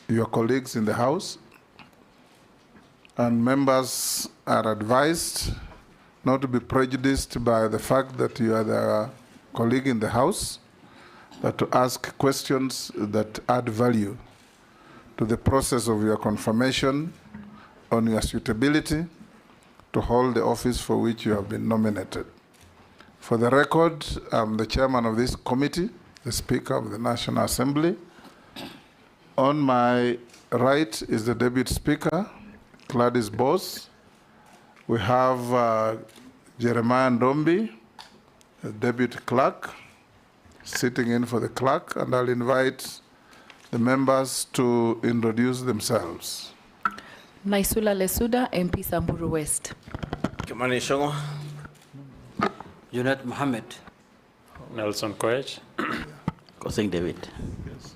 your colleagues in the House, and members are advised not to be prejudiced by the fact that you are the colleague in the House, but to ask questions that add value to the process of your confirmation on your suitability to hold the office for which you have been nominated. For the record, I'm the chairman of this committee, the Speaker of the National Assembly. On my right is the Deputy Speaker, Gladys Bose. We have Jeremiah Ndombi, the Deputy Clerk, sitting in for the clerk, and I'll invite the members to introduce themselves. Naisula Lesuda, MP Samburu West. Kimani Shongo. Junet Mohammed. Nelson Koech. Kosing David. Yes.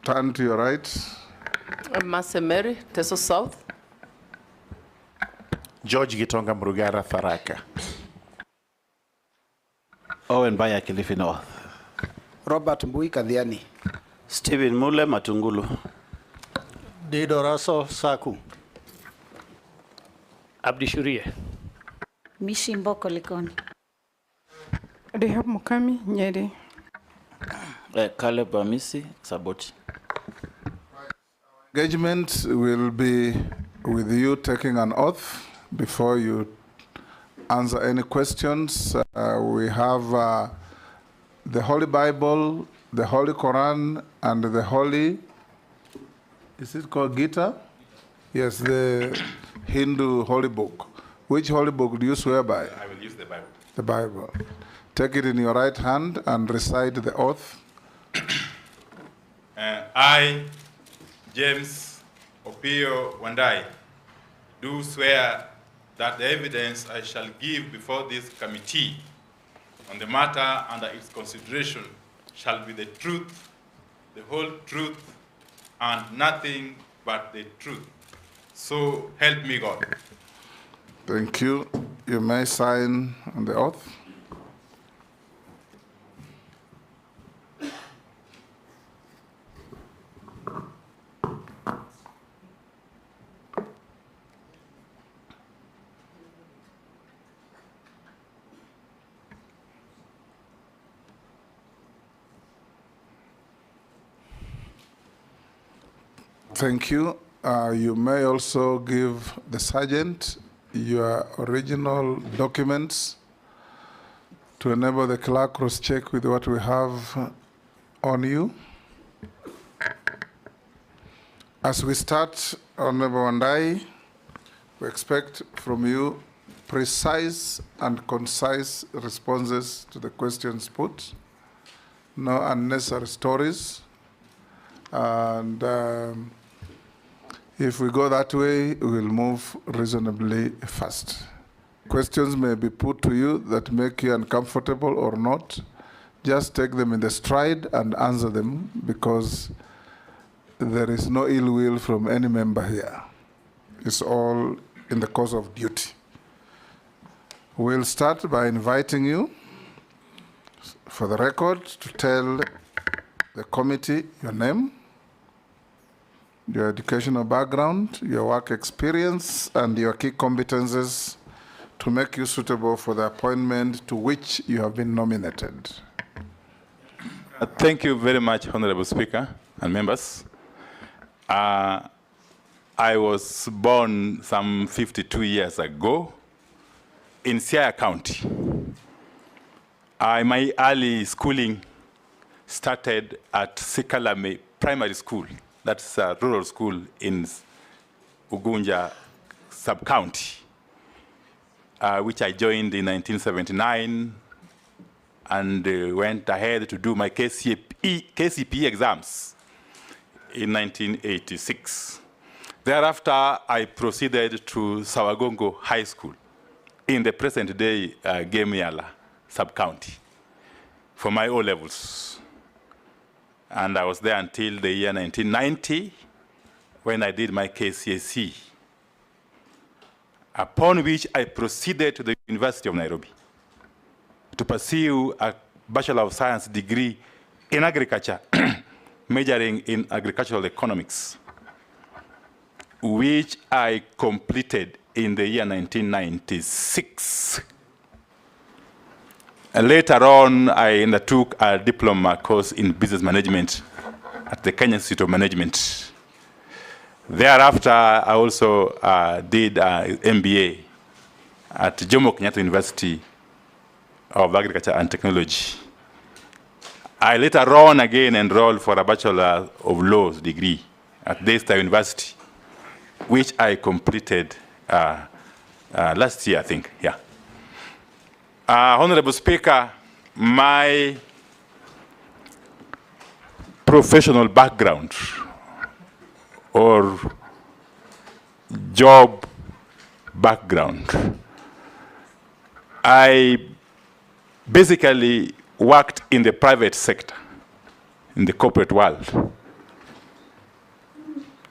Turn to your right. Masemeri, Teso South. George Gitonga Mrugara Tharaka. Owen Baya Kilifi North. Robert Mbui Kadhiani. Stephen Mule Matungulu. Didoraso Saku. Abdi Shurie. Mishi Mboko Likoni. Rehab Mukami Nyeri. Caleb Amisi Saboti. Engagement will be with you taking an oath before you answer any questions. We have the Holy Bible, the Holy Quran, and the Holy, is it called Gita? Yes, the Hindu holy book. Which holy book do you swear by? I will use the Bible. The Bible. Take it in your right hand and recite the oath. I, James Opiyo Wandayi, do swear that the evidence I shall give before this committee on the matter under its consideration shall be the truth, the whole truth, and nothing but the truth. So help me God. Thank you. You may sign on the oath. Thank you. You may also give the sergeant your original documents to enable the clerk cross-check with what we have on you. As we start, Honorable Wandayi, we expect from you precise and concise responses to the questions put, no unnecessary stories, and if we go that way, we will move reasonably fast. Questions may be put to you that make you uncomfortable or not. Just take them in the stride and answer them, because there is no ill will from any member here. It's all in the course of duty. We'll start by inviting you, for the record, to tell the committee your name, your educational background, your work experience, and your key competences to make you suitable for the appointment to which you have been nominated. Thank you very much, Honorable Speaker and members. I was born some 52 years ago in Siaya County. My early schooling started at Sikalame Primary School. That's a rural school in Ugunja sub-county, which I joined in 1979 and went ahead to do my KCPE exams in 1986. Thereafter, I proceeded to Sawagongo High School in the present-day Gemiala sub-county for my O-levels. And I was there until the year 1990, when I did my KCSE, upon which I proceeded to the University of Nairobi to pursue a Bachelor of Science degree in agriculture majoring in agricultural economics, which I completed in the year 1996. And later on, I undertook a diploma course in business management at the Kenya Institute of Management. Thereafter, I also did an MBA at Jomo Kenyatta University of Agriculture and Technology. I later on again enrolled for a Bachelor of Laws degree at Daystar University, which I completed last year, I think, yeah. Honorable Speaker, my professional background or job background, I basically worked in the private sector, in the corporate world,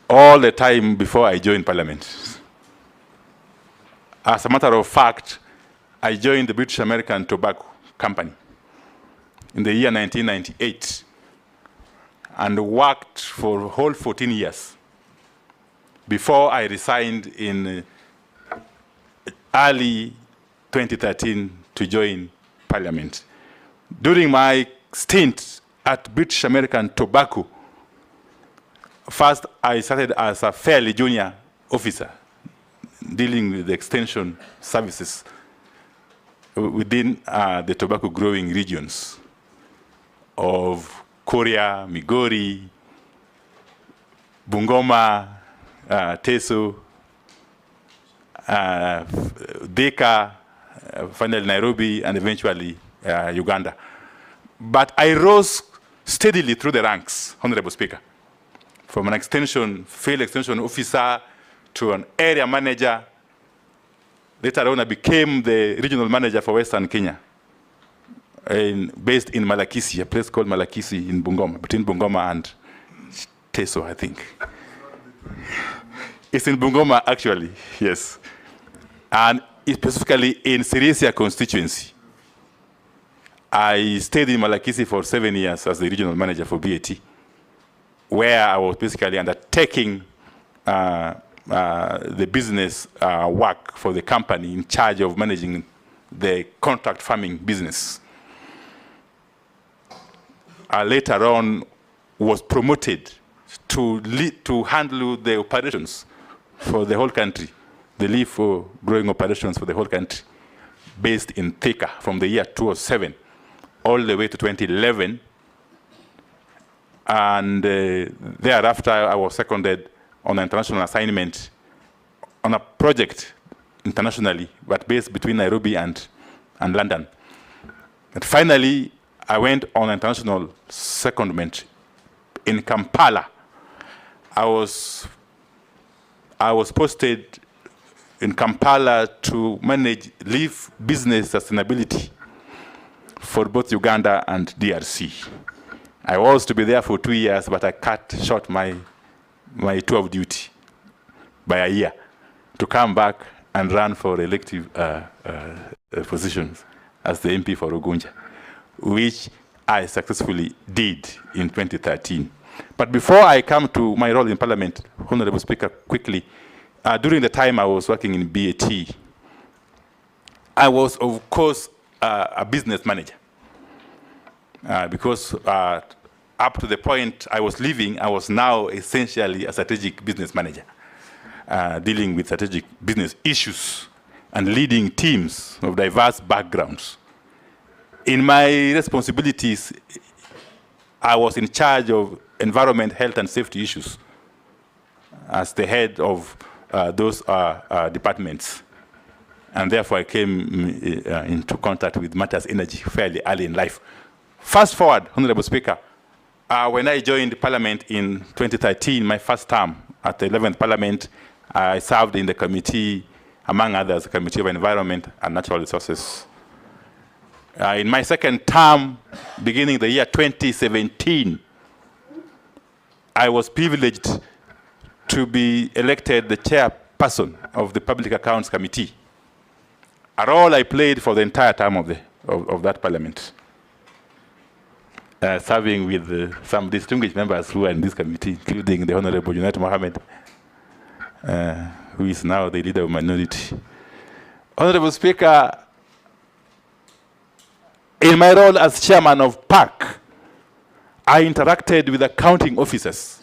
all the time before I joined Parliament. As a matter of fact, I joined the British American Tobacco Company in the year 1998 and worked for a whole 14 years before I resigned in early 2013 to join Parliament. During my stint at British American Tobacco, first I started as a fairly junior officer dealing with the extension services within the tobacco growing regions of Korea, Migori, Bungoma, Teso, Dhaka, finally Nairobi, and eventually Uganda. But I rose steadily through the ranks, Honorable Speaker, from an field extension officer to an area manager. Later on, I became the regional manager for Western Kenya, based in Malakisi, a place called Malakisi in Bungoma, between Bungoma and Teso, I think. It's in Bungoma, actually, yes. And specifically in Sirisia constituency. I stayed in Malakisi for 7 years as the regional manager for BAT, where I was basically undertaking the business work for the company in charge of managing the contract farming business. Later on, was promoted to handle the operations for the whole country, the leaf growing operations for the whole country, based in Thika from the year 2007 all the way to 2011. And thereafter, I was seconded on an international assignment on a project internationally, but based between Nairobi and London. And finally, I went on an international secondment in Kampala. I was posted in Kampala to manage leaf business sustainability for both Uganda and DRC. I was to be there for 2 years, but I cut short my tour of duty by a year to come back and run for elective positions as the MP for Ugunja, which I successfully did in 2013. But before I come to my role in Parliament, Honorable Speaker, quickly, during the time I was working in BAT, I was, of course, a business manager. Because up to the point I was leaving, I was now essentially a strategic business manager, dealing with strategic business issues and leading teams of diverse backgrounds. In my responsibilities, I was in charge of environment, health, and safety issues as the head of those departments. And therefore, I came into contact with matters energy fairly early in life. Fast forward, Honorable Speaker, when I joined Parliament in 2013, my first term at the 11th Parliament, I served in the committee, among others, the Committee of Environment and Natural Resources. In my second term, beginning the year 2017, I was privileged to be elected the chairperson of the Public Accounts Committee, a role I played for the entire term of that Parliament. serving with some distinguished members who are in this committee, including the Honorable Junaid Mohammed, who is now the leader of minority. Honorable Speaker, in my role as chairman of PAC, I interacted with accounting officers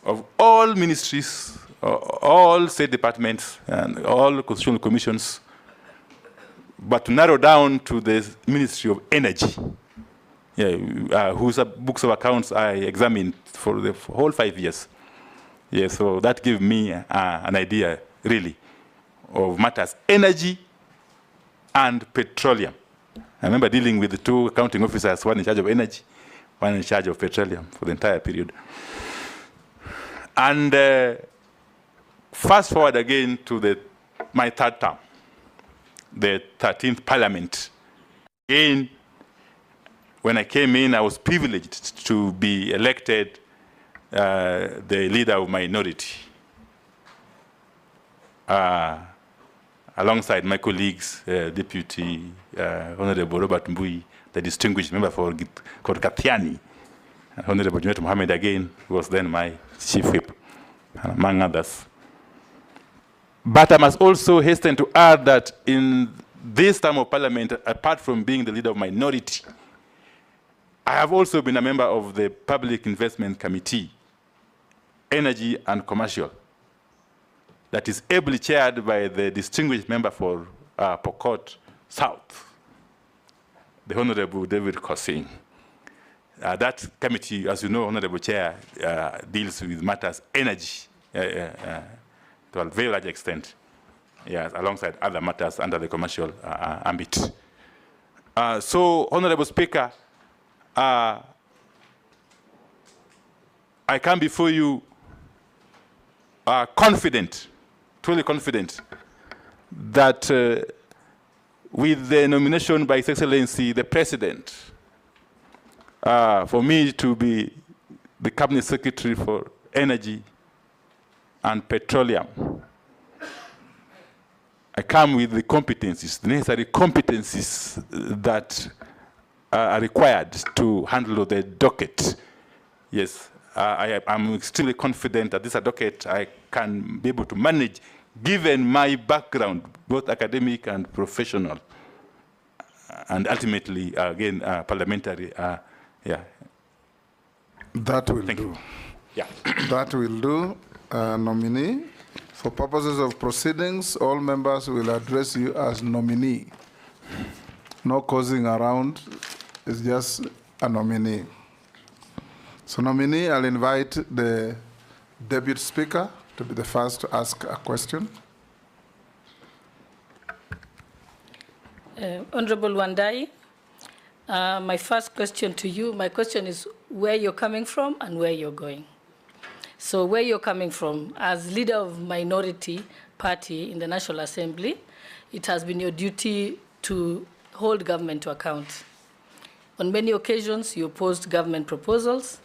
of all ministries, all state departments, and all constitutional commissions, but to narrow down to the Ministry of Energy, whose books of accounts I examined for the whole 5 years. So that gave me an idea, really, of matters energy and petroleum. I remember dealing with the two accounting officers, one in charge of energy, one in charge of petroleum for the entire period. And fast forward again to my third term, the 13th Parliament. Again, when I came in, I was privileged to be elected the leader of minority, alongside my colleagues, Deputy Honorable Robert Mbui, the distinguished member for Kathiani, Honorable Junaid Mohammed again, who was then my chief whip, among others. But I must also hasten to add that in this term of parliament, apart from being the leader of minority, I have also been a member of the Public Investment Committee, Energy and Commercial, that is ably chaired by the distinguished member for Pokot South, the Honorable David Kosing. That committee, as you know, Honorable Chair, deals with matters energy to a very large extent, alongside other matters under the commercial ambit. So, Honorable Speaker, I come before you confident, truly confident, that with the nomination by His Excellency the President, for me to be the Cabinet Secretary for Energy and Petroleum, I come with the competencies, the necessary competencies that are required to handle the docket. Yes, I'm extremely confident that this docket I can be able to manage, given my background, both academic and professional, and ultimately, again, parliamentary. That will Thank do. you. Yeah. That will do. Nominee. For purposes of proceedings, all members will address you as nominee. No causing around. It's just a nominee. So nominee, I'll invite the Deputy Speaker to be the first to ask a question. Honorable Wandayi, my first question to you, my question is where you're coming from and where you're going. So where you're coming from, as leader of minority party in the National Assembly, it has been your duty to hold government to account. On many occasions, you opposed government proposals.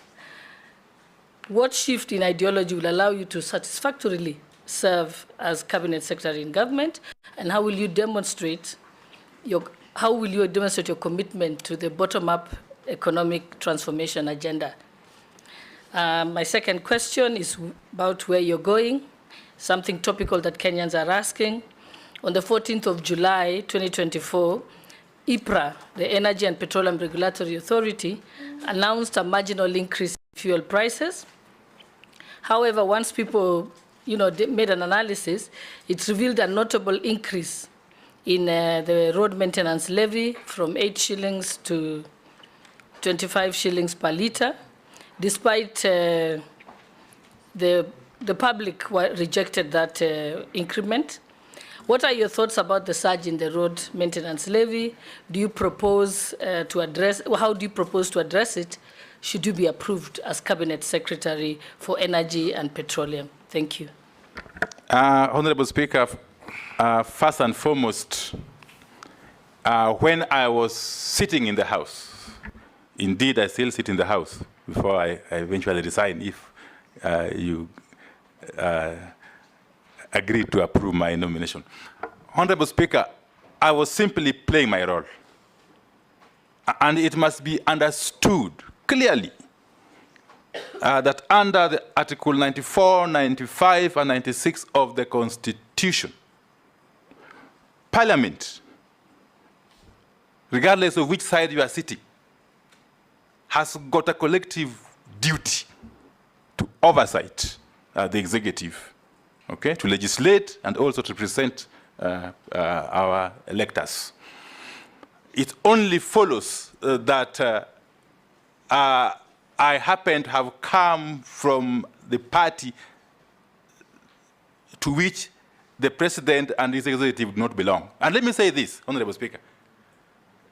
What shift in ideology will allow you to satisfactorily serve as cabinet secretary in government, and how will you demonstrate your commitment to the bottom-up economic transformation agenda? My second question is about where you're going, something topical that Kenyans are asking. On the 14th of July, 2024, IPRA, the Energy and Petroleum Regulatory Authority, announced a marginal increase in fuel prices. However, once people made an analysis, it revealed a notable increase in the road maintenance levy from 8 shillings to 25 shillings per litre, despite the public rejected that increment. What are your thoughts about the surge in the road maintenance levy? Do you propose to address, how do you propose to address it? Should you be approved as Cabinet Secretary for Energy and Petroleum? Thank you. Honorable Speaker, first and foremost, when I was sitting in the House, indeed I still sit in the House before I eventually resign if you agreed to approve my nomination. Honorable Speaker, I was simply playing my role. And it must be understood clearly that under the Article 94, 95, and 96 of the Constitution, Parliament, regardless of which side you are sitting, has got a collective duty to oversight the executive, okay, to legislate and also to present our electors. It only follows that I happen to have come from the party to which the president and his executive do not belong. And let me say this, Honorable Speaker,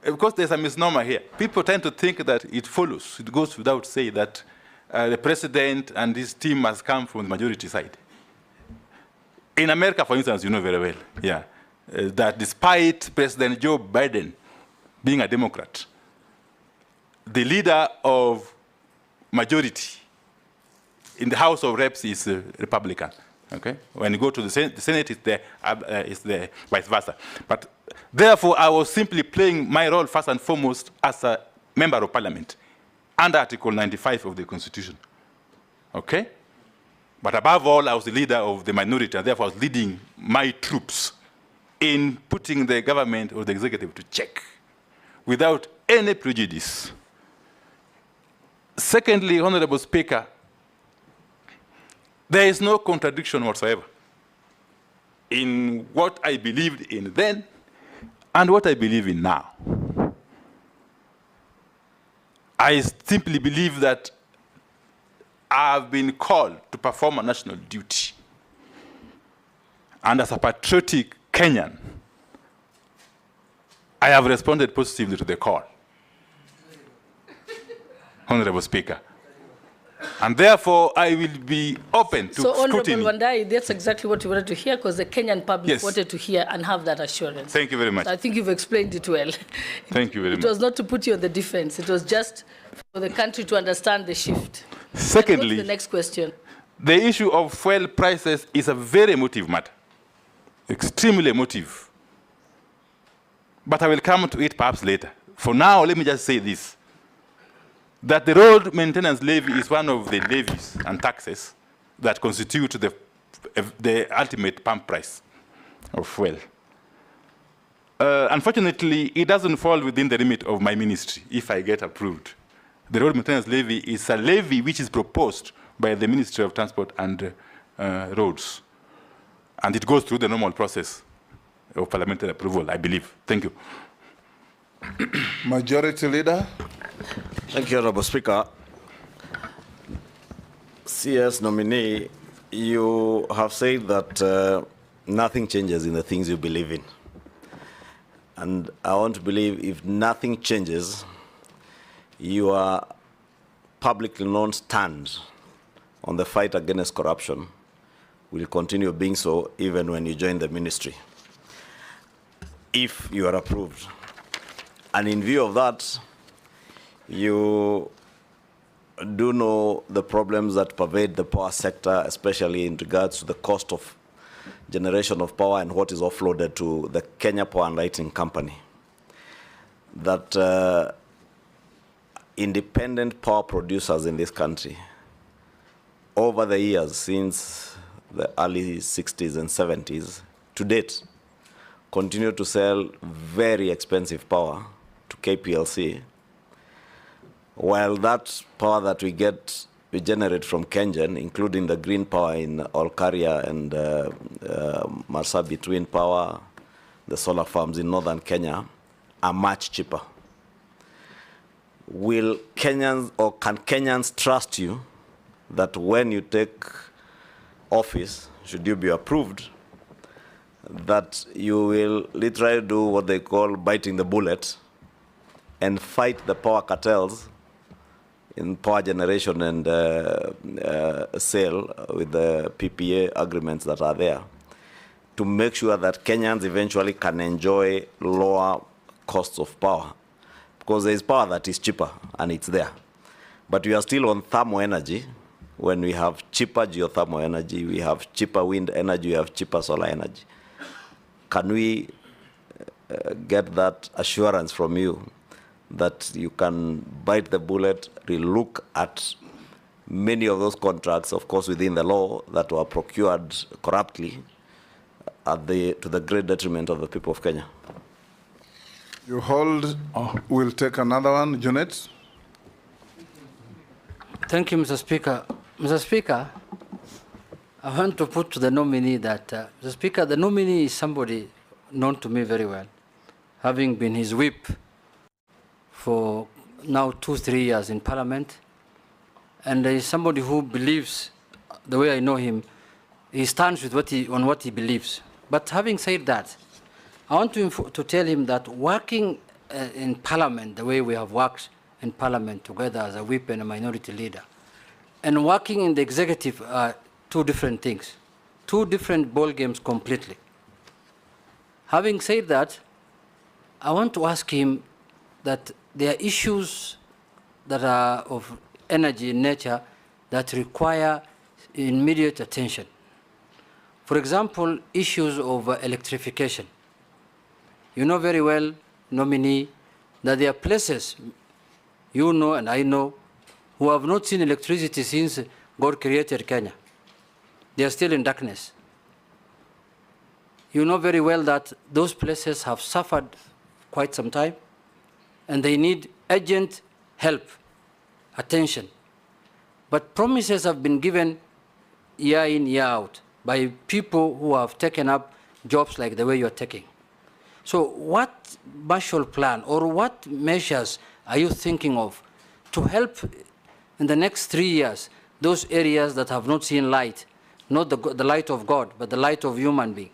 because there's a misnomer here. People tend to think that it follows, it goes without saying that the president and his team must come from the majority side. In America, for instance, you know very well, yeah, that despite President Joe Biden being a Democrat, the leader of majority in the House of Reps is a Republican. Okay? When you go to the Senate, it's the vice versa. But therefore, I was simply playing my role first and foremost as a member of Parliament under Article 95 of the Constitution. Okay? But above all, I was the leader of the minority, and therefore I was leading my troops in putting the government or the executive to check without any prejudice. Secondly, Honorable Speaker, there is no contradiction whatsoever in what I believed in then and what I believe in now. I simply believe that I've been called to perform a national duty. And as a patriotic Kenyan, I have responded positively to the call, Honorable Speaker. And therefore, I will be open to so, scrutiny. Honorable Wandayi, that's exactly what we wanted to hear, because the Kenyan public Yes. wanted to hear and have that assurance. Thank you very much. So I think you've explained it well. Thank you very much. It was not to put you on the defense. It was just for the country to understand the shift. Secondly, What's the next question? the issue of fuel prices is a very emotive matter, extremely emotive. But I will come to it perhaps later. For now, let me just say this, that the road maintenance levy is one of the levies and taxes that constitute the ultimate pump price of fuel. Unfortunately, it doesn't fall within the remit of my ministry if I get approved. The road maintenance levy is a levy which is proposed by the Ministry of Transport and Roads. And it goes through the normal process of parliamentary approval, I believe. Thank you. Majority Leader. Thank you, Honorable Speaker. CS Nominee, you have said that nothing changes in the things you believe in. And I want to believe if nothing changes, your publicly known stand on the fight against corruption will continue being so even when you join the ministry, if you are approved. And in view of that, you do know the problems that pervade the power sector, especially in regards to the cost of generation of power and what is offloaded to the Kenya Power and Lighting Company. That independent power producers in this country, over the years, since the early 60s and 70s, to date, continue to sell very expensive power to KPLC, while that power that we generate from Kengen, including the green power in Olkaria and Marsabit wind power, the solar farms in northern Kenya, are much cheaper. Will Kenyans, or can Kenyans trust you that when you take office, should you be approved, that you will literally do what they call biting the bullet and fight the power cartels in power generation and sale with the PPA agreements that are there, to make sure that Kenyans eventually can enjoy lower costs of power? Because there is power that is cheaper and it's there. But we are still on thermal energy. When we have cheaper geothermal energy, we have cheaper wind energy, we have cheaper solar energy. Can we get that assurance from you that you can bite the bullet, relook at many of those contracts, of course, within the law that were procured corruptly to the great detriment of the people of Kenya. You hold, we'll take another one. Janet? Thank you, Mr. Speaker. Mr. Speaker, I want to put to the nominee that, Mr. Speaker, the nominee is somebody known to me very well, having been his whip for now 2-3 years in Parliament. And there is somebody who believes, the way I know him, he stands with on what he believes. But having said that, I want to tell him that working in Parliament, the way we have worked in Parliament together as a whip and a minority leader, and working in the executive are two different things, two different ball games completely. Having said that, I want to ask him that there are issues that are of energy in nature that require immediate attention. For example, issues of electrification. You know very well, nominee, that there are places, you know and I know, who have not seen electricity since God created Kenya. They are still in darkness. You know very well that those places have suffered quite some time, and they need urgent help, attention. But promises have been given year in, year out by people who have taken up jobs like the way you're taking. So what Marshall Plan or what measures are you thinking of to help in the next 3 years those areas that have not seen light, not the light of God, but the light of human being,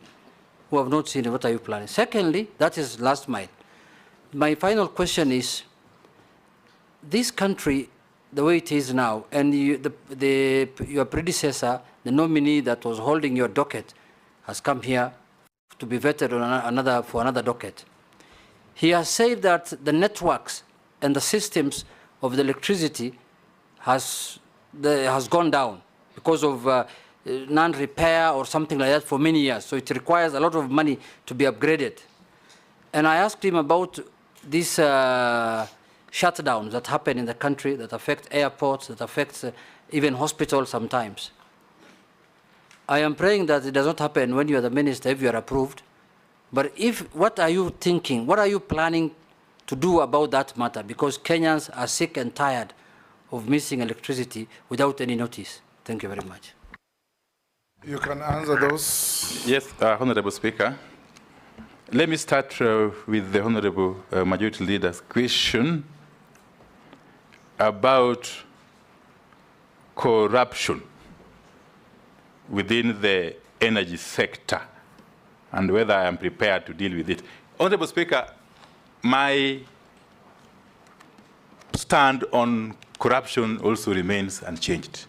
who have not seen it? What are you planning? Secondly, that is last mile. My final question is, this country, the way it is now, and your predecessor, the nominee that was holding your docket, has come here to be vetted on for another docket. He has said that the networks and the systems of the electricity has gone down because of non-repair or something like that for many years. So it requires a lot of money to be upgraded. And I asked him about these shutdowns that happen in the country that affect airports, that affect even hospitals sometimes. I am praying that it does not happen when you are the minister, if you are approved. But what are you thinking? What are you planning to do about that matter? Because Kenyans are sick and tired of missing electricity without any notice. Thank you very much. You can answer those. Yes, Honorable Speaker. Let me start with the Honorable Majority Leader's question about corruption within the energy sector and whether I am prepared to deal with it. Honorable Speaker, my stand on corruption also remains unchanged.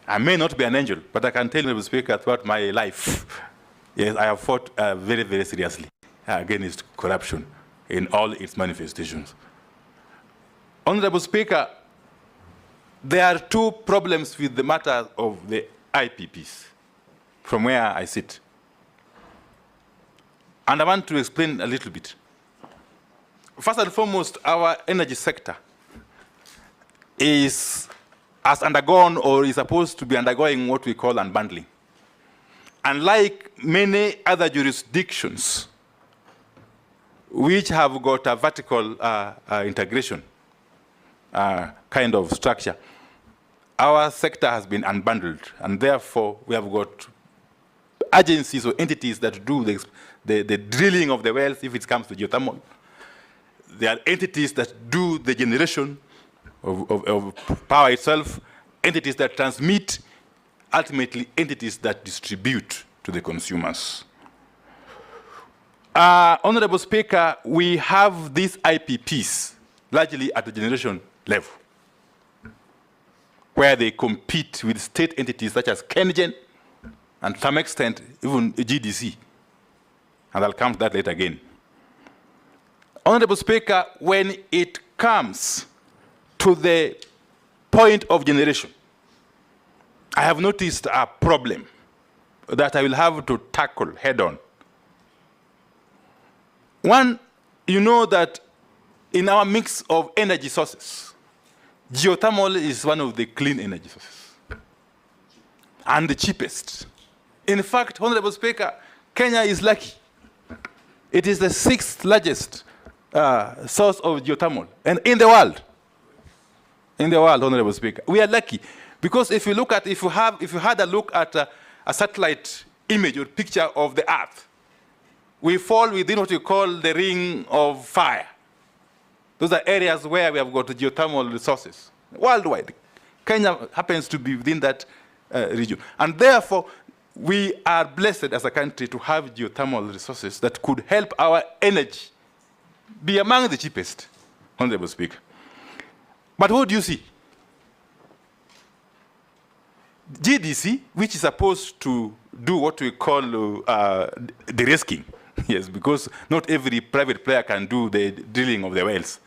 I may not be an angel, but I can tell you, Honorable Speaker, throughout my life, yes, I have fought very, very seriously against corruption in all its manifestations. Honorable Speaker, there are two problems with the matter of the IPPs from where I sit. And I want to explain a little bit. First and foremost, our energy sector has undergone or is supposed to be undergoing what we call unbundling. Unlike many other jurisdictions which have got a vertical integration kind of structure, our sector has been unbundled, and therefore we have got agencies or entities that do the drilling of the wells if it comes to geothermal. There are entities that do the generation of power itself, entities that transmit, ultimately entities that distribute to the consumers. Honorable Speaker, we have these IPPs largely at the generation level, where they compete with state entities such as KenGen and to some extent even GDC. And I'll come to that later again. Honorable Speaker, when it comes to the point of generation, I have noticed a problem that I will have to tackle head on. One, you know that in our mix of energy sources, geothermal is one of the clean energy sources and the cheapest. In fact, Honorable Speaker, Kenya is lucky. It is the 6th largest source of geothermal and in the world. In the world, Honorable Speaker. We are lucky because if you had a look at a satellite image or picture of the Earth, we fall within what you call the ring of fire. Those are areas where we have got geothermal resources worldwide. Kenya happens to be within that region. And therefore, we are blessed as a country to have geothermal resources that could help our energy be among the cheapest, Honorable Speaker. But what do you see? GDC, which is supposed to do what we call de-risking, yes, because not every private player can do the drilling of the wells.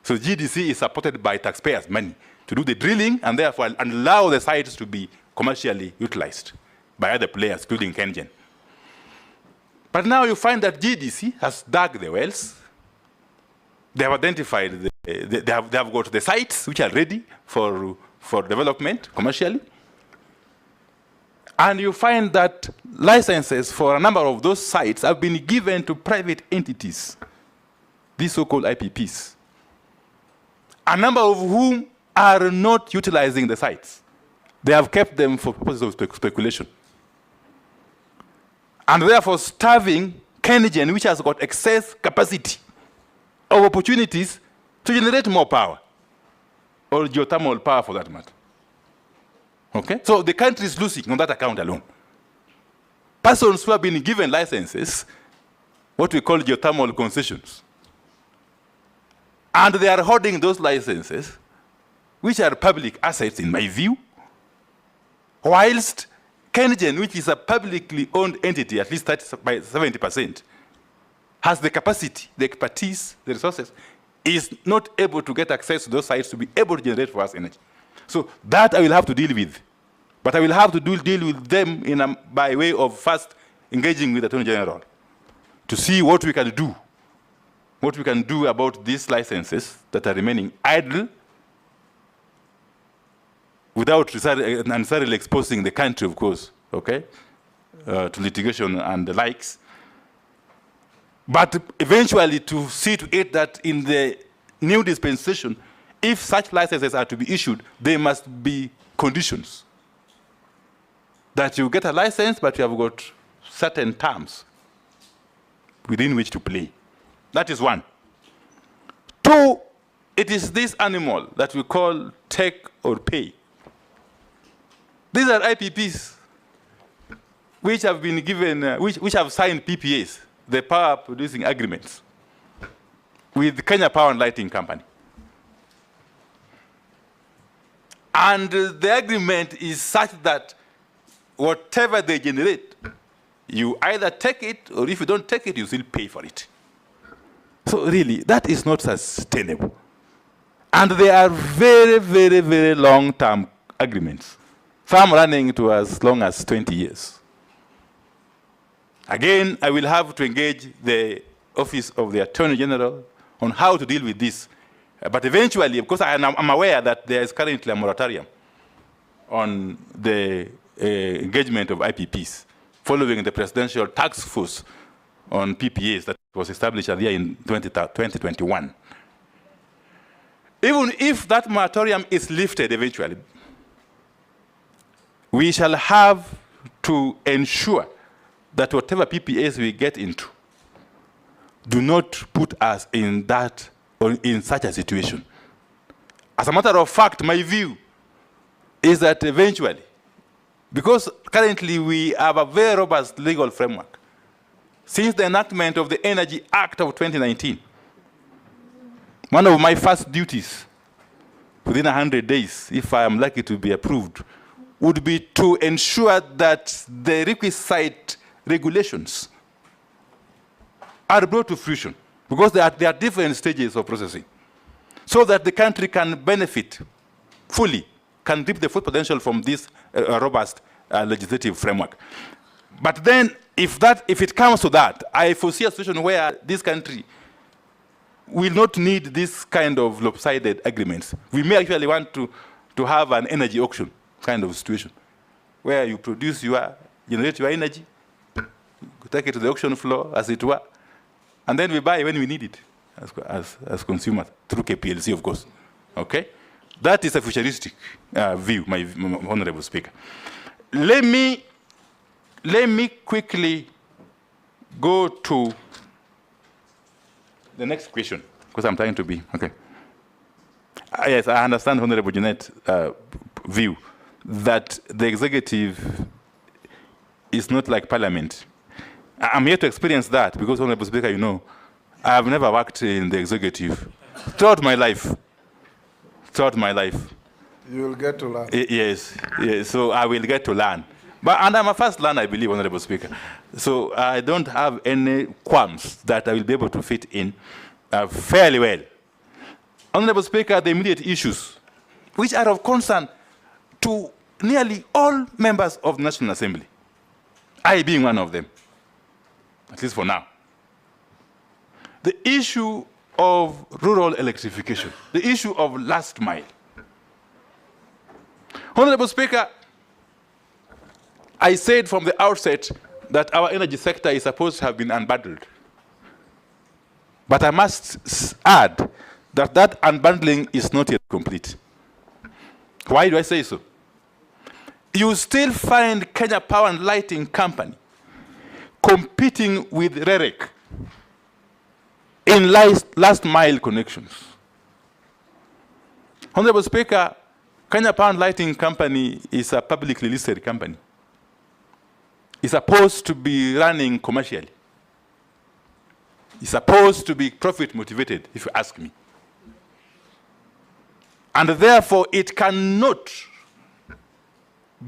So GDC is supported by taxpayers' money to do the drilling and therefore allow the sites to be commercially utilized by other players, including KenGen. But now you find that GDC has dug the wells. They have identified, they have got the sites which are ready for development commercially. And you find that licenses for a number of those sites have been given to private entities, these so-called IPPs, a number of whom are not utilizing the sites. They have kept them for purposes of speculation. And therefore starving KenGen, which has got excess capacity of opportunities to generate more power, or geothermal power for that matter. Okay? So the country is losing on that account alone. Persons who have been given licenses, what we call geothermal concessions, and they are holding those licenses, which are public assets in my view, whilst KenGen, which is a publicly owned entity, at least 70%, has the capacity, the expertise, the resources, is not able to get access to those sites to be able to generate for us energy. So that I will have to deal with. But I will have to deal with them by way of first engaging with the Attorney General to see what we can do about these licenses that are remaining idle without necessarily exposing the country, of course, okay, to litigation and the likes. But eventually to see to it that in the new dispensation, if such licenses are to be issued, there must be conditions. That you get a license, but you have got certain terms within which to play. That is one. Two, it is this animal that we call take or pay. These are IPPs which have been given, which have signed PPAs, the power producing agreements, with Kenya Power and Lighting Company. And the agreement is such that whatever they generate, you either take it, or if you don't take it, you still pay for it. So really, that is not sustainable. And they are very, very, very long-term agreements, some running to as long as 20 years. Again, I will have to engage the Office of the Attorney General on how to deal with this. But eventually, of course, I'm aware that there is currently a moratorium on the engagement of IPPs following the Presidential Task Force on PPAs that was established earlier in 2021. Even if that moratorium is lifted eventually, we shall have to ensure that whatever PPAs we get into do not put us in that or in such a situation. As a matter of fact, my view is that eventually, because currently we have a very robust legal framework, since the enactment of the Energy Act of 2019, one of my first duties within 100 days, if I am lucky to be approved, would be to ensure that the requisite regulations are brought to fruition, because there are different stages of processing, so that the country can benefit fully, can reap the full potential from this robust legislative framework. But then, if it comes to that, I foresee a situation where this country will not need this kind of lopsided agreements. We may actually want to have an energy auction kind of situation, where you generate your energy, take it to the auction floor, as it were, and then we buy when we need it as consumers, through KPLC, of course. Okay? That is a futuristic view, my Honorable Speaker. Let me quickly go to the next question, because I'm trying to be, okay. Yes, I understand Honorable Jeanette's view that the executive is not like Parliament. I'm here to experience that because, Honorable Speaker, you know, I have never worked in the executive throughout my life. Throughout my life. You will get to learn. Yes, so I will get to learn. And I'm a first learner, I believe, Honorable Speaker. So I don't have any qualms that I will be able to fit in fairly well. Honorable Speaker, the immediate issues, which are of concern to nearly all members of the National Assembly, I being one of them, at least for now. The issue of rural electrification, the issue of last mile. Honorable Speaker, I said from the outset that our energy sector is supposed to have been unbundled. But I must add that that unbundling is not yet complete. Why do I say so? You still find Kenya Power and Lighting Company competing with REREC in last mile connections. Honorable Speaker, Kenya Power and Lighting Company is a publicly listed company. It's supposed to be running commercially. It's supposed to be profit motivated, if you ask me. And therefore, it cannot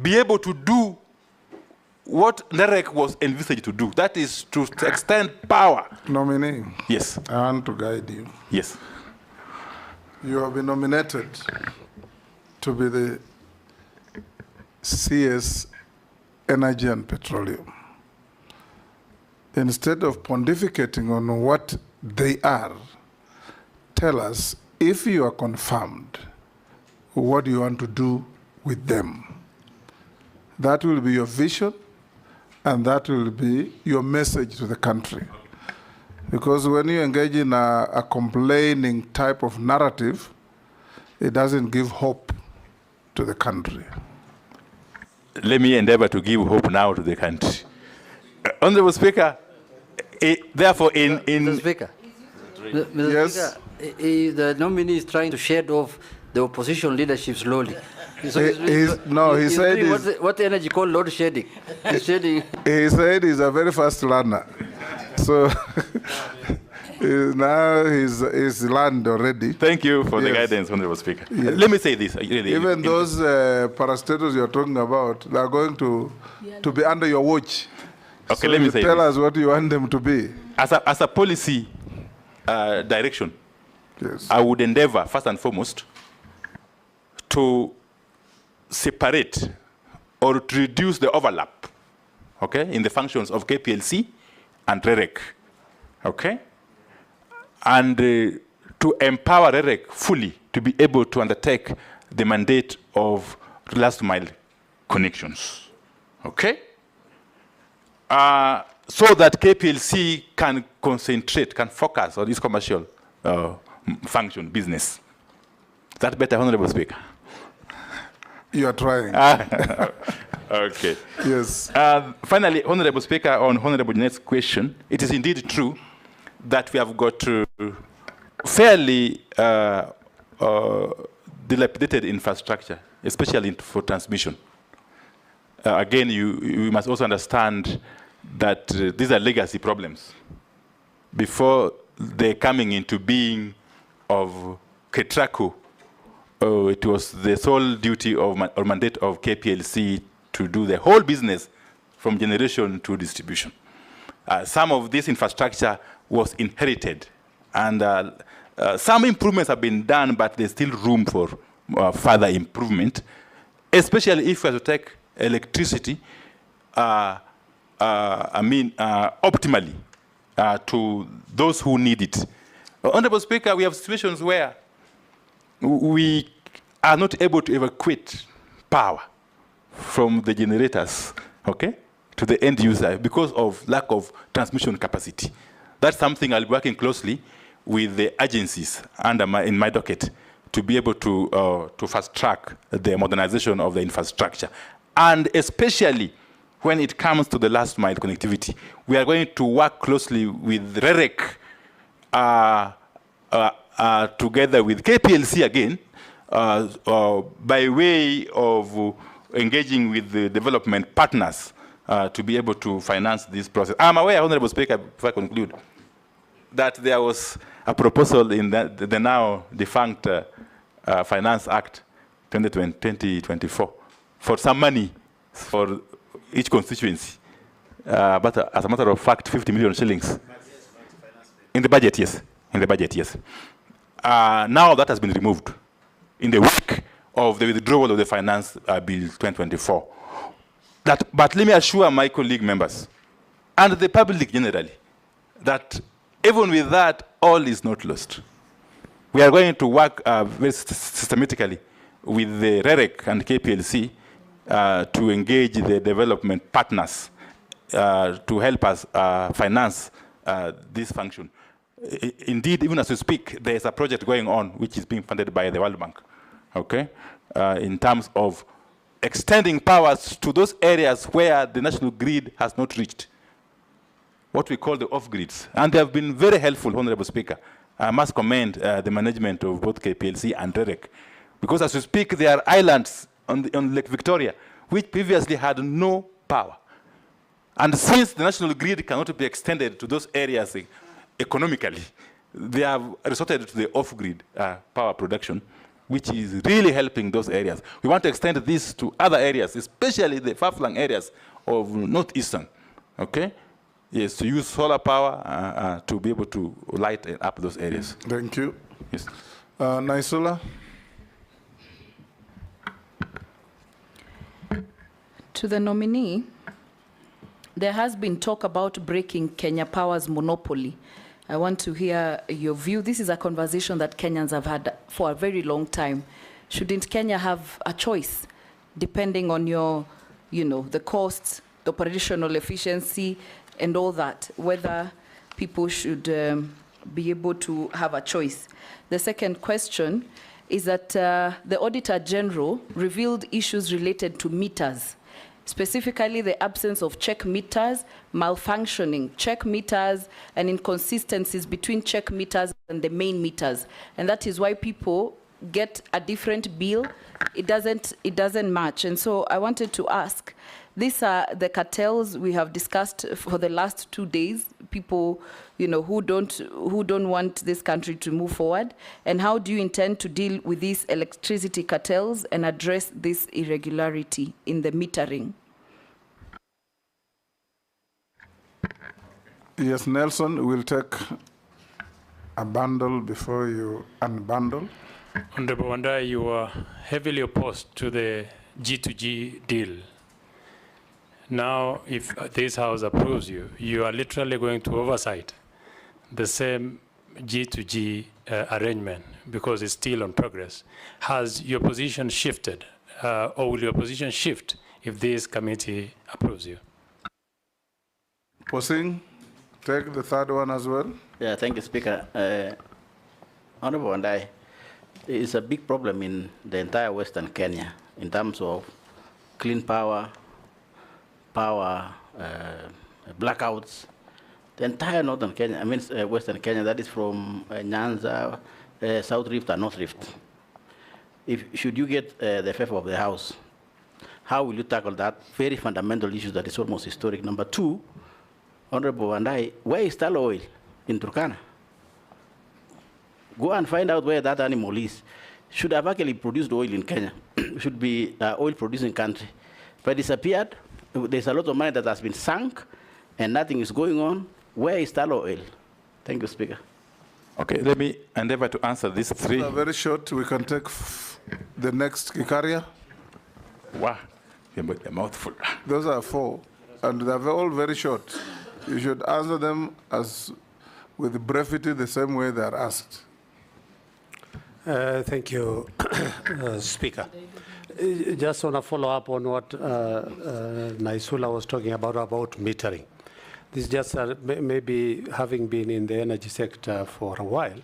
be able to do what NEREC was envisaged to do. That is to extend power. Nominee. Yes. I want to guide you. Yes. You have been nominated to be the CS Energy and Petroleum. Instead of pontificating on what they are, tell us, if you are confirmed, what do you want to do with them? That will be your vision, and that will be your message to the country. Because when you engage in a complaining type of narrative, it doesn't give hope to the country. Let me endeavor to give hope now to the country. Honorable Speaker, therefore Mr. Speaker, Mr. Yes. Speaker, the nominee is trying to shed off the opposition leadership slowly. So he said doing what the energy called load shedding. He's shedding. He said he's a very fast learner. So now he's learned already. Thank you for the Yes. guidance, Honorable Speaker. Yes. Let me say this. Really, Even those parastatals you're talking about, they are going to be under your watch. Okay, So let me say tell this. us what you want them to be. As a policy direction, Yes. I would endeavor, first and foremost, to separate or to reduce the overlap, okay, in the functions of KPLC and REREC, okay? And to empower REREC fully to be able to undertake the mandate of last mile connections, okay? So that KPLC can concentrate, can focus on its commercial function, business. Is that better, Honorable Speaker? You are trying. Okay. Yes. Finally, Honorable Speaker, on Honorable Jeanette's question, it is indeed true that we have got fairly dilapidated infrastructure, especially for transmission. Again, you must also understand that these are legacy problems. Before the coming into being of KETRACO, it was the sole duty or mandate of KPLC to do the whole business from generation to distribution. Some of this infrastructure was inherited, and some improvements have been done, but there's still room for further improvement, especially if we have to take electricity, optimally to those who need it, Honorable Speaker, we have situations where we are not able to evacuate power from the generators, okay, to the end user because of lack of transmission capacity. That's something I'll be working closely with the agencies in my docket to be able to fast track the modernization of the infrastructure. And especially when it comes to the last mile connectivity, we are going to work closely with REREC together with KPLC again, by way of engaging with the development partners to be able to finance this process. I'm aware, Honorable Speaker, before I conclude, that there was a proposal in the now defunct Finance Act 2024 for some money for each constituency. But as a matter of fact, 50 million shillings. In the budget, yes. In the budget, yes. Now that has been removed in the wake of the withdrawal of the Finance Bill 2024. But let me assure my colleague members and the public generally that even with that, all is not lost. We are going to work very systematically with the REREC and KPLC to engage the development partners to help us finance this function. Indeed, even as we speak, there is a project going on which is being funded by the World Bank, okay, in terms of extending powers to those areas where the national grid has not reached, what we call the off-grids. And they have been very helpful, Honorable Speaker. I must commend the management of both KPLC and REREC, because as we speak, there are islands on Lake Victoria which previously had no power. And since the national grid cannot be extended to those areas economically, they have resorted to the off-grid power production, which is really helping those areas. We want to extend this to other areas, especially the far-flung areas of northeastern, okay? Yes, to use solar power to be able to light up those areas. Thank you. Yes. Naisula? To the nominee, there has been talk about breaking Kenya Power's monopoly. I want to hear your view. This is a conversation that Kenyans have had for a very long time. Shouldn't Kenya have a choice, depending on your, the costs, the operational efficiency, and all that, whether people should be able to have a choice? The second question is that the Auditor General revealed issues related to meters, specifically the absence of check meters, malfunctioning check meters, and inconsistencies between check meters and the main meters. And that is why people get a different bill. It doesn't match. And so I wanted to ask, these are the cartels we have discussed for the last 2 days, people who don't want this country to move forward. And how do you intend to deal with these electricity cartels and address this irregularity in the metering? Yes, Nelson, we'll take a bundle before you unbundle. Honorable Wandayi, you are heavily opposed to the G2G deal. Now, if this House approves you, you are literally going to oversight the same G2G arrangement because it's still on progress. Has your position shifted, or will your position shift if this committee approves you? Posing, take the third one as well. Yeah, thank you, Speaker. Honorable Wandayi, there is a big problem in the entire Western Kenya in terms of clean power, blackouts. The entire northern Kenya, Western Kenya, that is from Nyanza, South Rift and North Rift. Should you get the favor of the House, how will you tackle that very fundamental issue that is almost historic? Number two, Honorable Wandayi, where is Talo oil in Turkana? Go and find out where that animal is. Should have actually produced oil in Kenya. Should be oil producing country. But disappeared. There's a lot of money that has been sunk and nothing is going on. Where is Talo oil? Thank you, Speaker. Okay, let me endeavor to answer these three. Very short, we can take the next Kikaria. Wow, a mouthful. Those are 4, and they're all very short. You should answer them as with brevity the same way they are asked. Thank you, Speaker. Just want to follow up on what Naisula was talking about metering. This is just maybe having been in the energy sector for a while,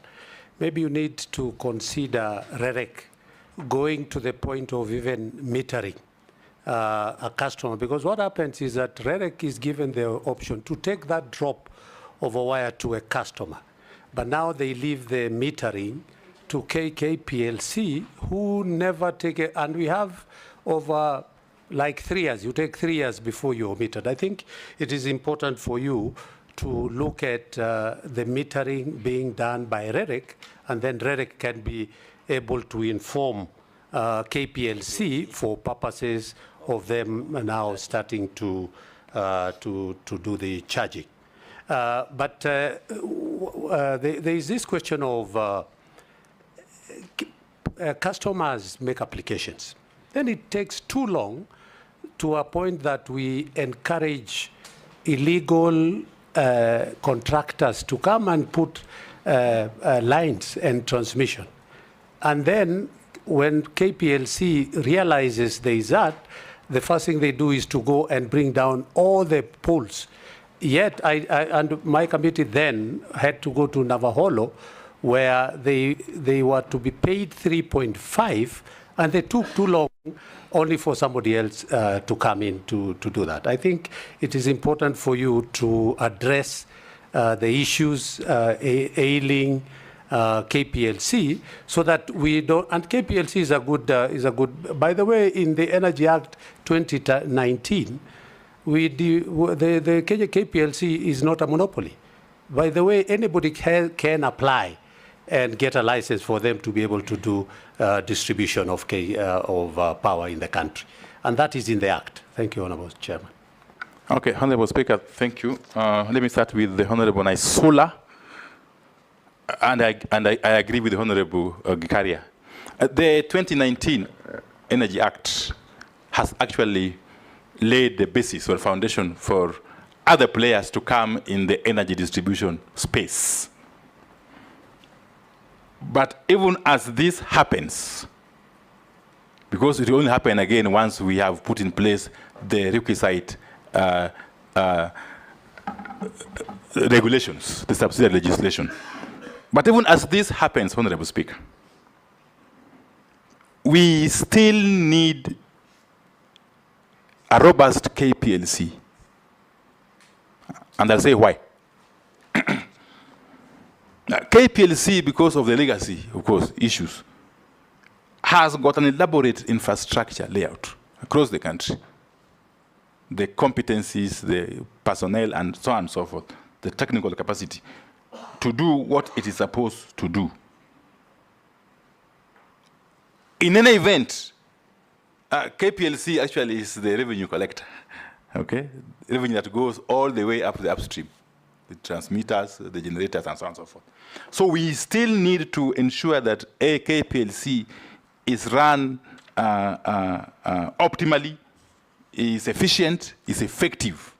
maybe you need to consider REREC going to the point of even metering a customer, because what happens is that REREC is given the option to take that drop of a wire to a customer, but now they leave the metering to KKPLC, who never take it, and we have over like 3 years. You take 3 years before you're metered. I think it is important for you to look at the metering being done by REREC, and then REREC can be able to inform KPLC for purposes of them now starting to do the charging. But there is this question of customers make applications. Then it takes too long to a point that we encourage illegal contractors to come and put lines and transmission. And then when KPLC realizes there is that, the first thing they do is to go and bring down all the poles. Yet, and my committee then had to go to Navaholo, where they were to be paid 3.5, and they took too long only for somebody else to come in to do that. I think it is important for you to address the issues ailing KPLC, so that we don't. And KPLC is a good. By the way, in the Energy Act 2019, the Kenya KPLC is not a monopoly. By the way, anybody can apply and get a license for them to be able to do distribution of power in the country. And that is in the Act. Thank you, Honorable Chairman. Okay, Honorable Speaker, thank you. Let me start with the Honorable Naisula. And I agree with the Honorable Gikaria. The 2019 Energy Act has actually laid the basis or foundation for other players to come in the energy distribution space. But even as this happens, because it will only happen again once we have put in place the requisite regulations, the subsidiary legislation. But even as this happens, Honorable Speaker, we still need a robust KPLC. And I'll say why. KPLC, because of the legacy, of course, issues, has got an elaborate infrastructure layout across the country. The competencies, the personnel, and so on and so forth, the technical capacity to do what it is supposed to do. In any event, KPLC actually is the revenue collector, okay? Revenue that goes all the way up the upstream, the transmitters, the generators, and so on and so forth. So we still need to ensure that a KPLC is run optimally, is efficient, is effective,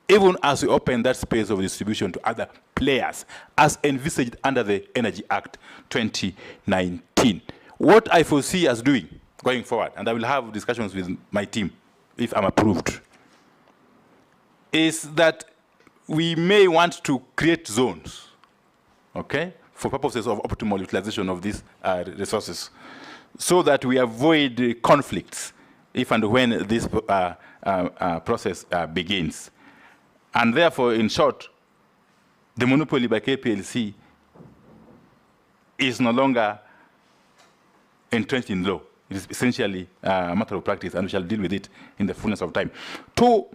even as we open that space of distribution to other players, as envisaged under the Energy Act 2019. What I foresee as doing going forward, and I will have discussions with my team if I'm approved, is that we may want to create zones, okay, for purposes of optimal utilization of these resources, so that we avoid conflicts if and when this process begins. And therefore, in short, the monopoly by KPLC is no longer entrenched in law. It is essentially a matter of practice, and we shall deal with it in the fullness of time. Two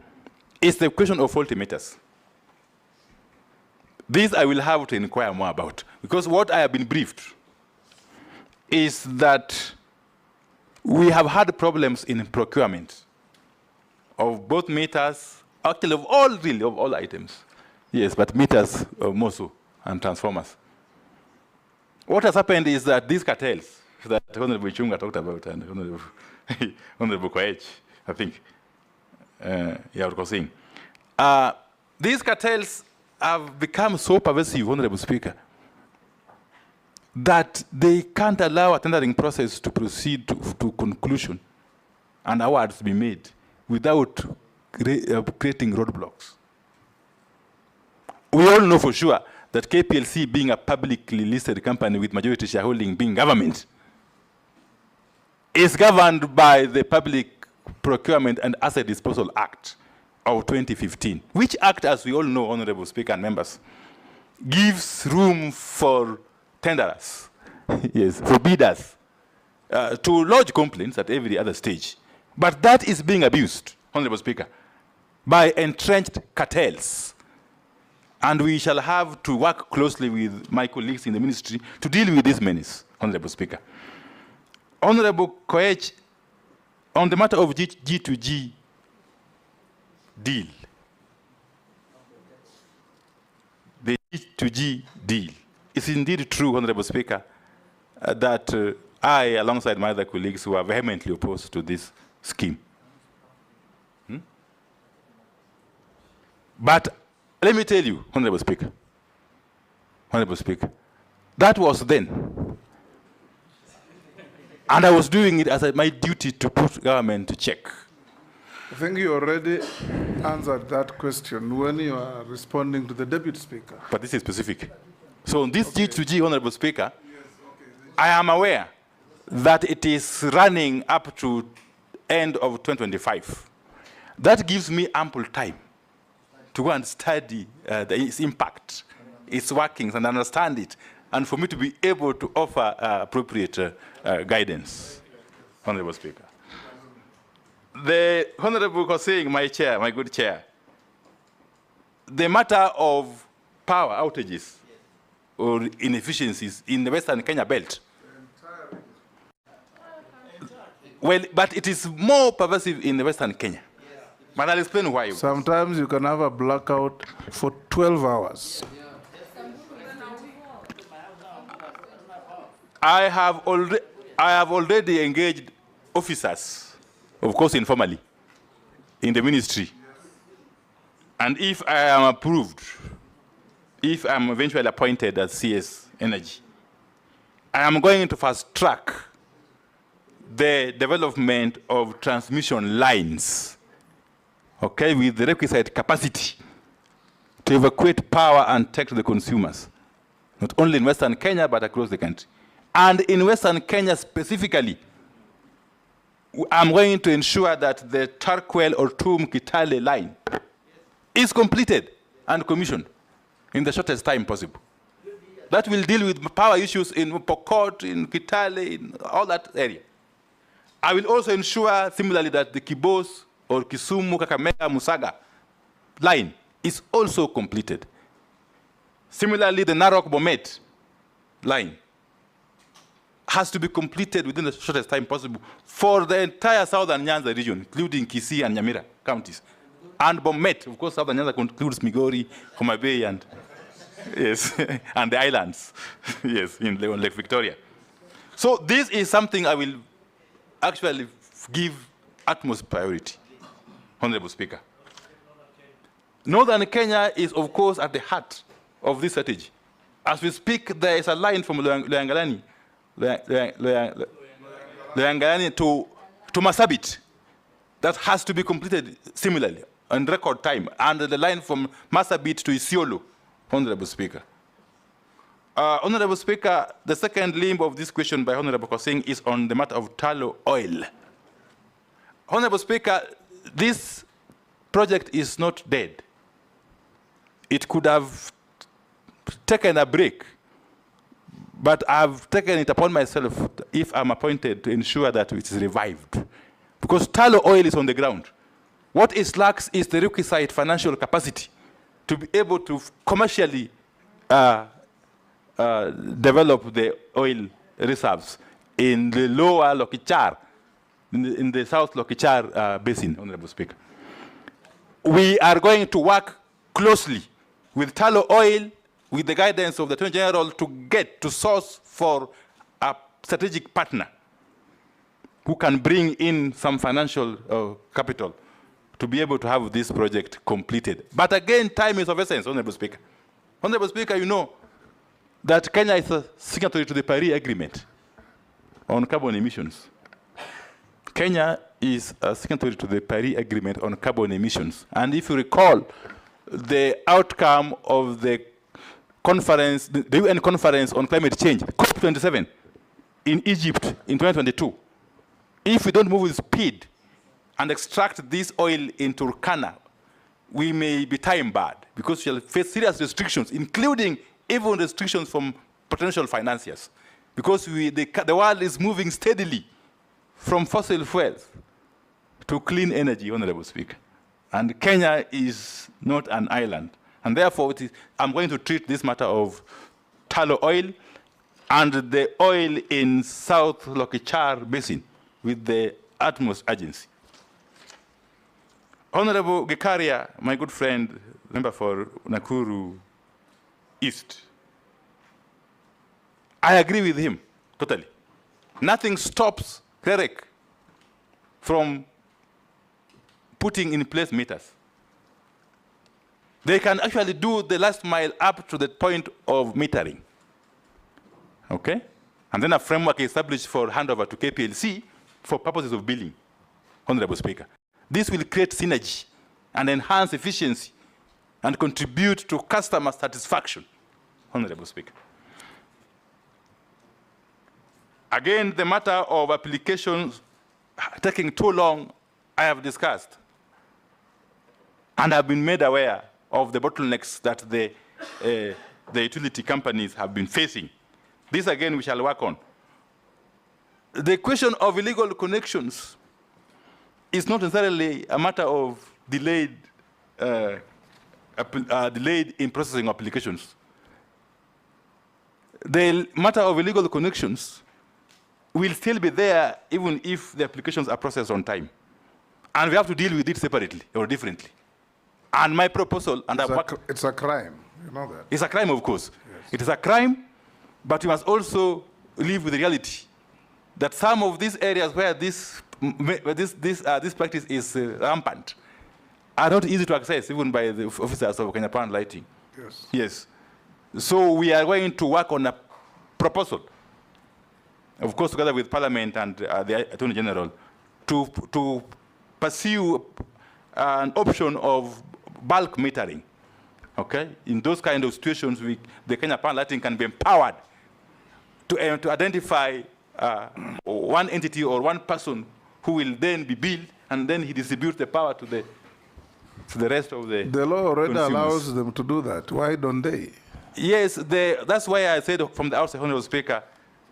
is the question of faulty meters. This I will have to inquire more about, because what I have been briefed is that we have had problems in procurement of both meters, actually of all items. Yes, but meters more so, and transformers. What has happened is that these cartels that Honorable Chunga talked about, and Honorable Koech, I think, these cartels have become so pervasive, Honorable Speaker, that they can't allow a tendering process to proceed to conclusion and awards to be made without creating roadblocks. We all know for sure that KPLC, being a publicly listed company with majority shareholding being government, is governed by the Public Procurement and Asset Disposal Act of 2015, which act, as we all know, Honorable Speaker and members, gives room for tenderers, yes, for bidders, to lodge complaints at every other stage. But that is being abused, Honorable Speaker, by entrenched cartels. And we shall have to work closely with my colleagues in the ministry to deal with this menace, Honorable Speaker. Honorable Koech, on the matter of G2G deal, the G2G deal, it's indeed true, Honorable Speaker, that I, alongside my other colleagues who are vehemently opposed to this scheme. But let me tell you, Honorable Speaker, that was then. And I was doing it as my duty to put government to check. I think you already answered that question when you are responding to the Deputy Speaker. But this is specific. So on this G2G, Honorable Speaker, I am aware that it is running up to end of 2025. That gives me ample time to go and study its impact, its workings, and understand it, and for me to be able to offer appropriate guidance, Honorable Speaker. The Honorable was saying, my chair, my good chair, the matter of power outages or inefficiencies in the Western Kenya belt. Well, but it is more pervasive in the Western Kenya. But I'll explain why. Sometimes you can have a blackout for 12 hours. I have already engaged officers, of course informally, in the ministry. And if I am approved, if I'm eventually appointed as CS Energy, I am going to fast track the development of transmission lines, okay, with the requisite capacity to evacuate power and take to the consumers, not only in Western Kenya, but across the country. And in Western Kenya specifically, I'm going to ensure that the Tarkwel or Tum Kitale line is completed and commissioned in the shortest time possible. That will deal with power issues in Pokot, in Kitale, in all that area. I will also ensure similarly that the Kibos or Kisumu, Kakamega, Musaga line is also completed. Similarly, the Narok-Bomet line has to be completed within the shortest time possible for the entire southern Nyanza region, including Kisii and Nyamira counties. And Bomet, of course, southern Nyanza includes Migori, Homa Bay, and yes, and the islands, yes, in Lake Victoria. So this is something I will actually give utmost priority, Honorable Speaker. Northern Kenya is, of course, at the heart of this strategy. As we speak, there is a line from Loyangalani to Masabit that has to be completed similarly in record time, and the line from Masabit to Isiolo, Honorable Speaker. Honorable Speaker, the second limb of this question by Honorable Kosing is on the matter of tallow oil. Honorable Speaker, this project is not dead. It could have taken a break, but I've taken it upon myself, if I'm appointed, to ensure that it is revived. Because tallow oil is on the ground. What it lacks is the requisite financial capacity to be able to commercially develop the oil reserves in the lower Lokichar, in the South Lokichar basin, Honorable Speaker. We are going to work closely with tallow oil, with the guidance of the Attorney General, to source for a strategic partner who can bring in some financial capital to be able to have this project completed. But again, time is of essence, Honorable Speaker. Honorable Speaker, you know that Kenya is a signatory to the Paris Agreement on carbon emissions. Kenya is a signatory to the Paris Agreement on carbon emissions. And if you recall, the outcome of the conference, the UN conference on climate change, COP27, in Egypt in 2022, if we don't move with speed and extract this oil in Turkana, we may be time-barred because we shall face serious restrictions, including even restrictions from potential financiers, because the world is moving steadily from fossil fuels to clean energy, Honorable Speaker. And Kenya is not an island. And therefore, I'm going to treat this matter of tallow oil and the oil in South Lokichar Basin with the utmost urgency. Honorable Gikaria, my good friend, member for Nakuru East, I agree with him totally. Nothing stops CREREC from putting in place meters. They can actually do the last mile up to the point of metering. Okay? And then a framework is established for handover to KPLC for purposes of billing, Honorable Speaker. This will create synergy and enhance efficiency and contribute to customer satisfaction, Honorable Speaker. Again, the matter of applications taking too long, I have discussed. And I've been made aware of the bottlenecks that the utility companies have been facing. This, again, we shall work on. The question of illegal connections is not necessarily a matter of delayed in processing applications. The matter of illegal connections will still be there even if the applications are processed on time. And we have to deal with it separately or differently. And my proposal, and it's a crime, you know that. It's a crime, of course. Yes. It is a crime, but we must also live with the reality that some of these areas where this practice is rampant are not easy to access, even by the officers of Kenya Power and Lighting. Yes. Yes. So we are going to work on a proposal, of course, together with Parliament and the Attorney General, to pursue an option of bulk metering. Okay? In those kind of situations, the Kenya Power and Lighting can be empowered to identify one entity or one person who will then be billed, and then he distributes the power to the rest of the law already consumers. allows them to do that. Why don't they? Yes, that's why I said from the outset, Honorable Speaker,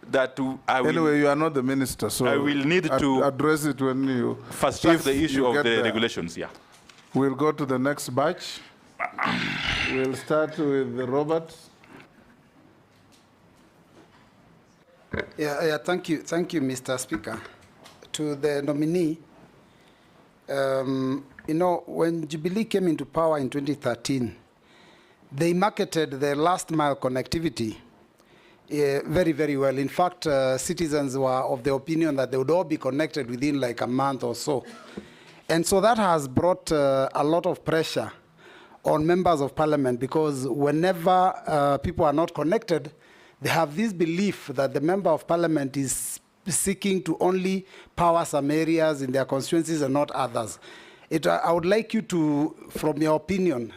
that I will... Anyway, you are not the minister, so... I will need to address it when you... first track the issue of the regulations, yeah. We'll go to the next batch. We'll start with Robert. Thank you, Mr. Speaker. To the nominee, you know, when Jubilee came into power in 2013, they marketed the last mile connectivity very, very well. In fact, citizens were of the opinion that they would all be connected within like a month or so. And so that has brought a lot of pressure on members of parliament, because whenever people are not connected, they have this belief that the member of parliament is seeking to only power some areas in their constituencies and not others. I would like you to, from your opinion,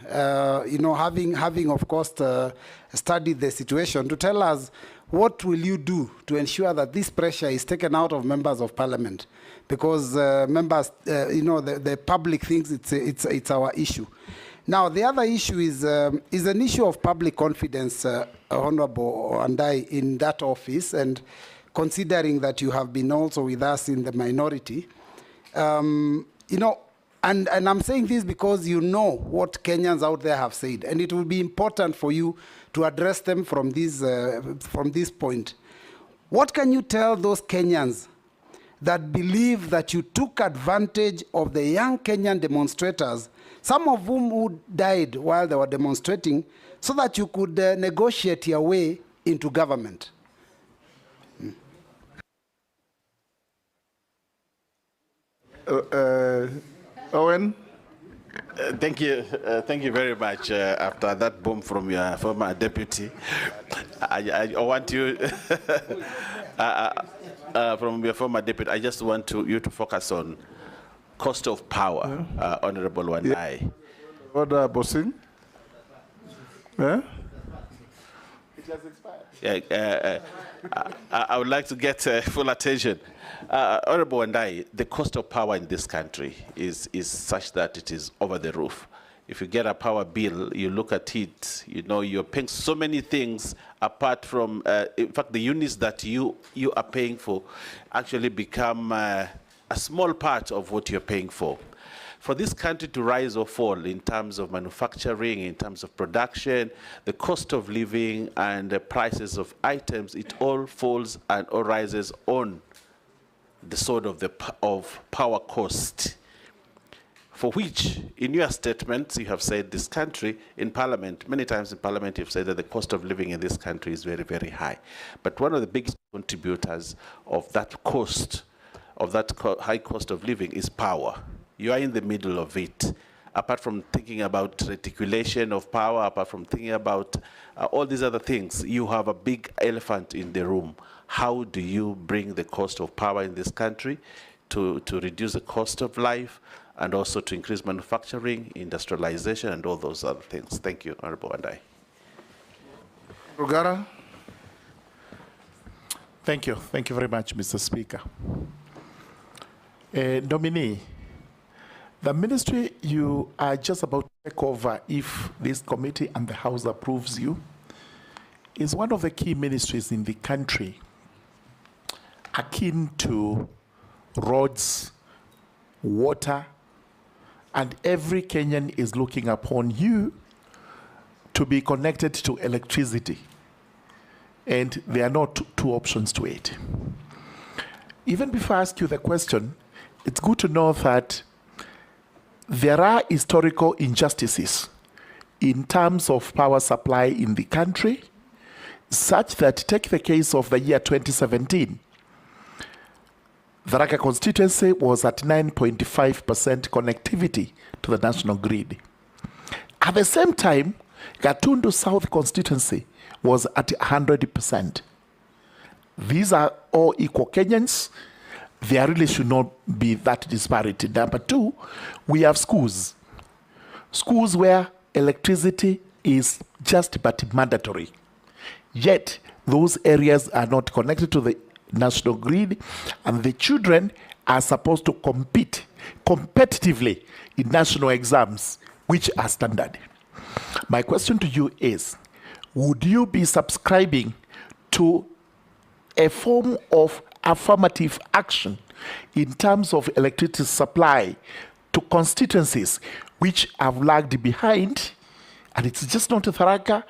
you know, having of course studied the situation, to tell us what will you do to ensure that this pressure is taken out of members of parliament, because members, you know, the public thinks it's our issue. Now, the other issue is an issue of public confidence, Honorable Wandayi, in that office, and considering that you have been also with us in the minority, you know, and I'm saying this because you know what Kenyans out there have said, and it will be important for you to address them from this point. What can you tell those Kenyans that believe that you took advantage of the young Kenyan demonstrators, some of whom who died while they were demonstrating, so that you could negotiate your way into government? Owen? Thank you very much. After that bomb from your former deputy, I want you, from your former deputy, I just want you to focus on cost of power, Honorable Wandayi. Order, Bossing. Yeah? It has expired. I would like to get full attention. Honorable Wandayi, the cost of power in this country is such that it is over the roof. If you get a power bill, you look at it, you know, you're paying so many things apart from, in fact, the units that you are paying for actually become a small part of what you're paying for. For this country to rise or fall in terms of manufacturing, in terms of production, the cost of living and the prices of items, it all falls and all rises on the sword of power cost, for which, in your statements, you have said this country, in Parliament, many times in Parliament, you've said that the cost of living in this country is very, very high. But one of the biggest contributors of that cost, of that high cost of living, is power. You are in the middle of it. Apart from thinking about reticulation of power, apart from thinking about all these other things, you have a big elephant in the room. How do you bring the cost of power in this country to reduce the cost of life and also to increase manufacturing, industrialization, and all those other things? Thank you, Honorable Wandayi. Rugara. Thank you. Thank you very much, Mr. Speaker. Nominee, the ministry you are just about to take over, if this committee and the House approves you, is one of the key ministries in the country, akin to roads, water, and every Kenyan is looking upon you to be connected to electricity. And there are not two options to it. Even before I ask you the question, it's good to know that there are historical injustices in terms of power supply in the country, such that, take the case of the year 2017, the Raka constituency was at 9.5% connectivity to the national grid. At the same time, Gatundu South constituency was at 100%. These are all equal Kenyans. There really should not be that disparity. Number two, we have schools. Schools where electricity is just but mandatory. Yet, those areas are not connected to the national grid, and the children are supposed to compete competitively in national exams, which are standard. My question to you is, would you be subscribing to a form of affirmative action in terms of electricity supply to constituencies which have lagged behind? And it's just not Tharaka.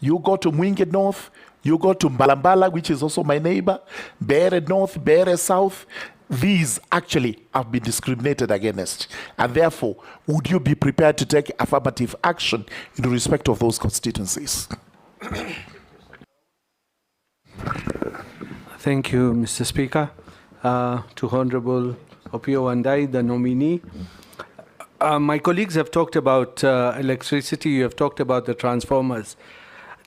You go to Mwingi North, you go to Mbalambala, which is also my neighbor, Bere North, Bere South. These actually have been discriminated against. And therefore, would you be prepared to take affirmative action in respect of those constituencies? Thank you, Mr. Speaker. To Honorable Opiyo Wandayi, the nominee. My colleagues have talked about electricity. You have talked about the transformers.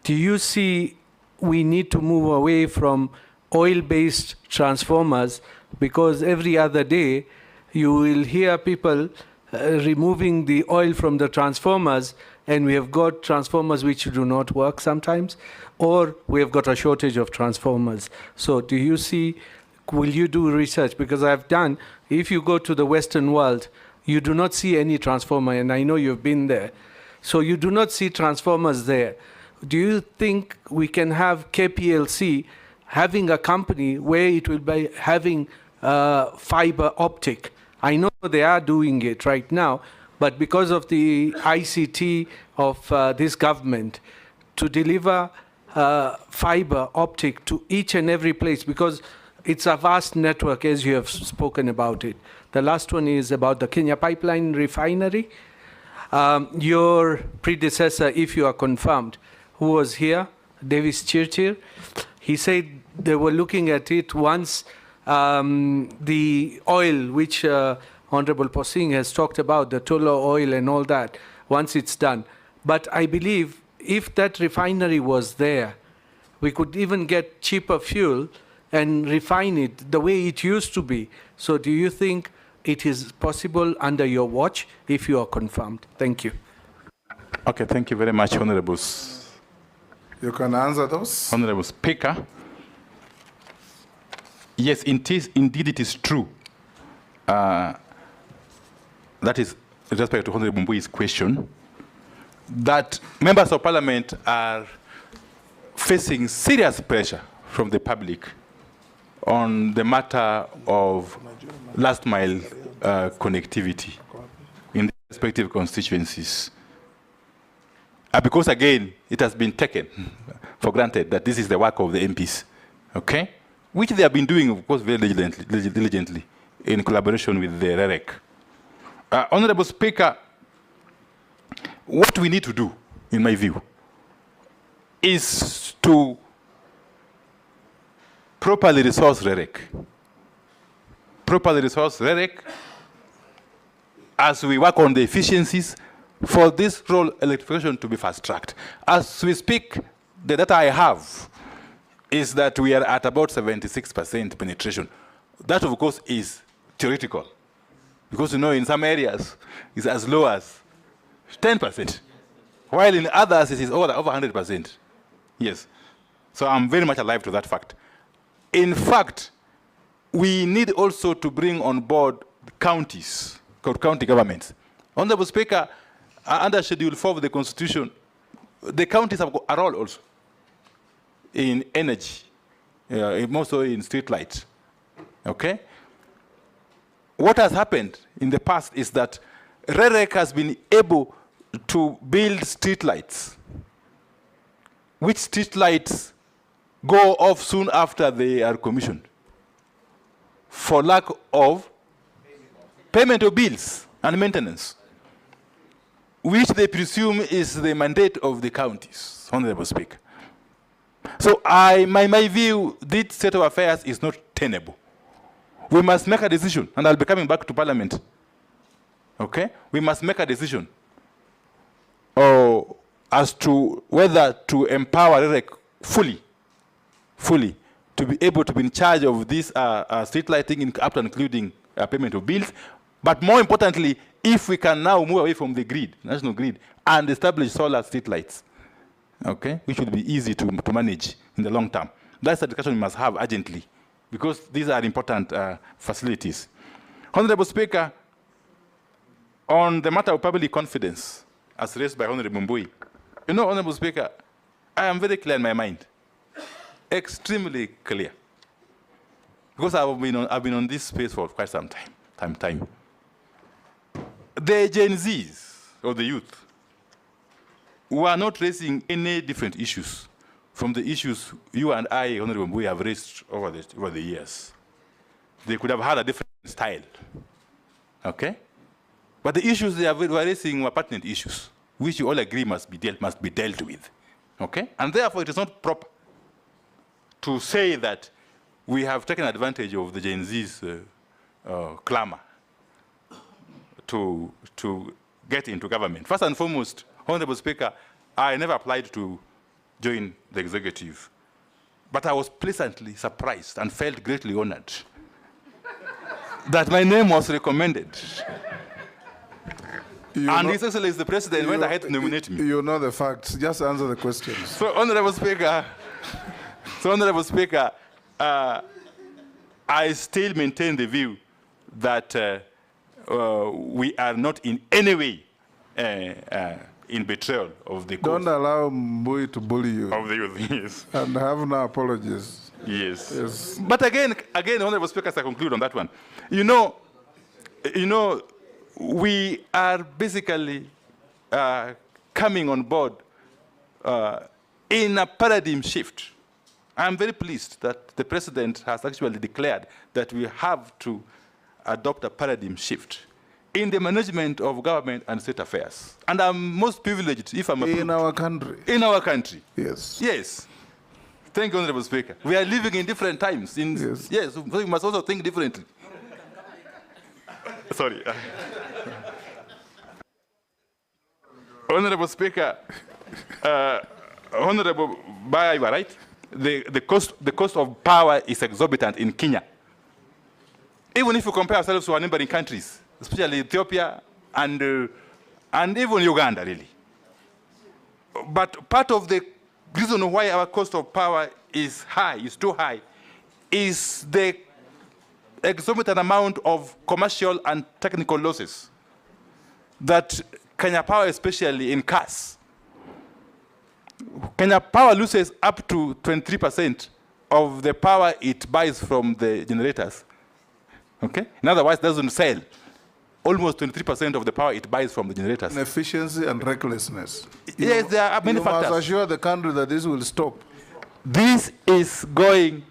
Do you see we need to move away from oil-based transformers, because every other day you will hear people removing the oil from the transformers, and we have got transformers which do not work sometimes, or we have got a shortage of transformers. So do you see, will you do research? Because I've done, if you go to the Western world, you do not see any transformer, and I know you've been there. So you do not see transformers there. Do you think we can have KPLC having a company where it will be having fiber optic? I know they are doing it right now, but because of the ICT of this government, to deliver fiber optic to each and every place, because it's a vast network, as you have spoken about it. The last one is about the Kenya Pipeline Refinery. Your predecessor, if you are confirmed, who was here, Davis Chirchir, he said they were looking at it once the oil which Honorable Posing has talked about the Tullow oil and all that once it's done. But I believe if that refinery was there, we could even get cheaper fuel and refine it the way it used to be. So do you think it is possible under your watch if you are confirmed? Thank you. Okay, thank you very much, Honorables. You can answer those. Honorable Speaker. Yes, indeed it is true. That is with respect to Honorable Mbui's question, that members of parliament are facing serious pressure from the public on the matter of last mile connectivity in the respective constituencies. Because again, it has been taken for granted that this is the work of the MPs, okay? Which they have been doing, of course, very diligently in collaboration with the REREC. Honorable Speaker, what we need to do, in my view, is to properly resource REREC. Properly resource REREC as we work on the efficiencies for this rural electrification to be fast-tracked. As we speak, the data I have is that we are at about 76% penetration. That, of course, is theoretical. Because, you know, in some areas, it's as low as 10%, while in others, it is over 100%. Yes. So I'm very much alive to that fact. In fact, we need also to bring on board counties, county governments. Honorable Speaker, under Schedule 4 of the Constitution, the counties have a role also in energy, also in street lights. Okay? What has happened in the past is that REREC has been able to build street lights, which street lights go off soon after they are commissioned for lack of payment of bills and maintenance, which they presume is the mandate of the counties, Honorable Speaker. So my view, this state of affairs is not tenable. We must make a decision, and I'll be coming back to Parliament. Okay? We must make a decision as to whether to empower REREC fully, to be able to be in charge of this street lighting, up to including payment of bills. But more importantly, if we can now move away from the grid, national grid, and establish solar street lights, okay, which would be easy to manage in the long term. That's a discussion we must have urgently, because these are important facilities. Honorable Speaker, on the matter of public confidence, as raised by Honorable Mbui, you know, Honorable Speaker, I am very clear in my mind, extremely clear, because I've been on this space for quite some time. The Gen Zs, or the youth, were not raising any different issues from the issues you and I, Honorable Mbui, have raised over the years. They could have had a different style, okay? But the issues they were raising were pertinent issues, which you all agree must be dealt with, okay? And therefore, it is not proper to say that we have taken advantage of the Gen Z's clamor to get into government. First and foremost, Honorable Speaker, I never applied to join the executive, but I was pleasantly surprised and felt greatly honored that my name was recommended. And His Excellency the President went ahead to nominate me. You know the facts. Just answer the questions. So, Honorable Speaker, I still maintain the view that we are not in any way in betrayal of the cause. Don't allow Mbui to bully you. Of the youth, yes. And have no apologies. Yes. But again, Honorable Speaker, as I conclude on that one, you know, we are basically coming on board in a paradigm shift. I'm very pleased that the President has actually declared that we have to adopt a paradigm shift in the management of government and state affairs. And I'm most privileged if I'm approved. In our country. In our country. Yes. Yes. Thank you, Honorable Speaker. We are living in different times. Yes, so we must also think differently. Sorry. Honorable Speaker, Honorable Baya, you are right. The cost of power is exorbitant in Kenya. Even if you compare ourselves to our neighboring countries, especially Ethiopia and even Uganda, really. But part of the reason why our cost of power is high, is too high, is the exorbitant amount of commercial and technical losses that Kenya Power especially incurs. Kenya Power loses up to 23% of the power it buys from the generators. Okay? In other words, it doesn't sell. Almost 23% of the power it buys from the generators. Inefficiency and recklessness. Yes, there are many factors. You must assure the country that this will stop. This is going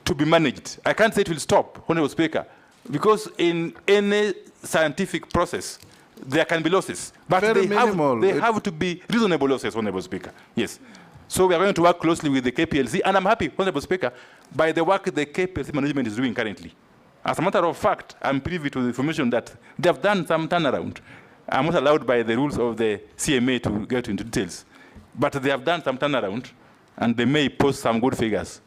to be managed. I can't say it will stop, Honorable Speaker, because in any scientific process, there can be losses. But they have to be reasonable losses, Honorable Speaker. Yes. So we are going to work closely with the KPLC, and I'm happy, Honorable Speaker, by the work the KPLC management is doing currently. As a matter of fact, I'm privy to the information that they have done some turnaround. I'm not allowed by the rules of the CMA to get into details. But they have done some turnaround, and they may post some good figures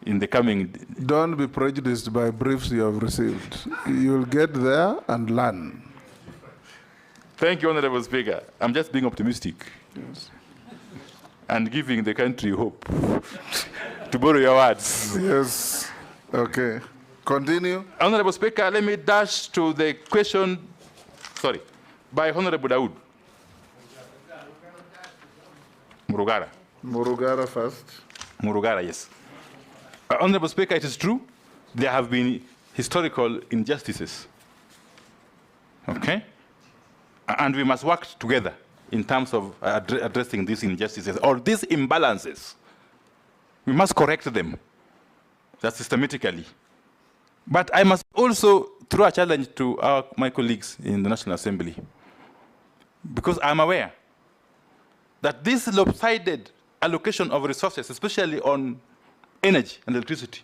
in the coming... Don't be prejudiced by briefs you have received. You'll get there and learn. Thank you, Honorable Speaker. I'm just being optimistic. Yes. And giving the country hope. To borrow your words. Yes. Okay. Continue. Honorable Speaker, let me dash to the question, by Honorable Dawood. Murugara. Murugara first. Murugara, yes. Honorable Speaker, it is true, there have been historical injustices. Okay? And we must work together in terms of addressing these injustices or these imbalances. We must correct them, just systematically. But I must also throw a challenge to my colleagues in the National Assembly, because I'm aware that this lopsided allocation of resources, especially on energy and electricity,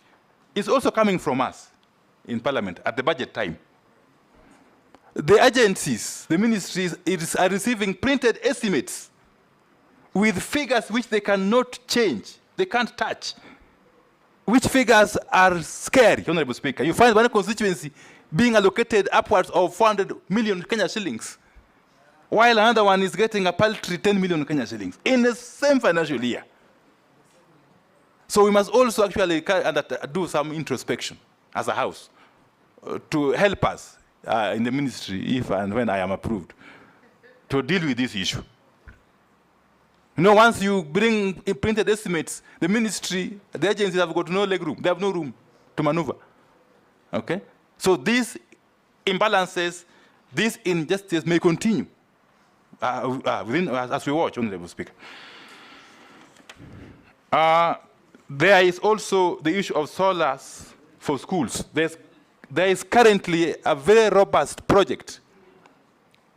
is also coming from us in Parliament at the budget time. The agencies, the ministries, are receiving printed estimates with figures which they cannot change, they can't touch, which figures are scary, Honorable Speaker. You find one constituency being allocated upwards of 400 million Kenya shillings, while another one is getting a paltry 10 million Kenya shillings in the same financial year. So we must also actually do some introspection as a House to help us in the ministry, if and when I am approved, to deal with this issue. You know, once you bring printed estimates, the ministry, the agencies have got no leg room. They have no room to maneuver. Okay? So these imbalances, these injustices may continue as we watch, Honorable Speaker. There is also the issue of solars for schools. There is currently a very robust project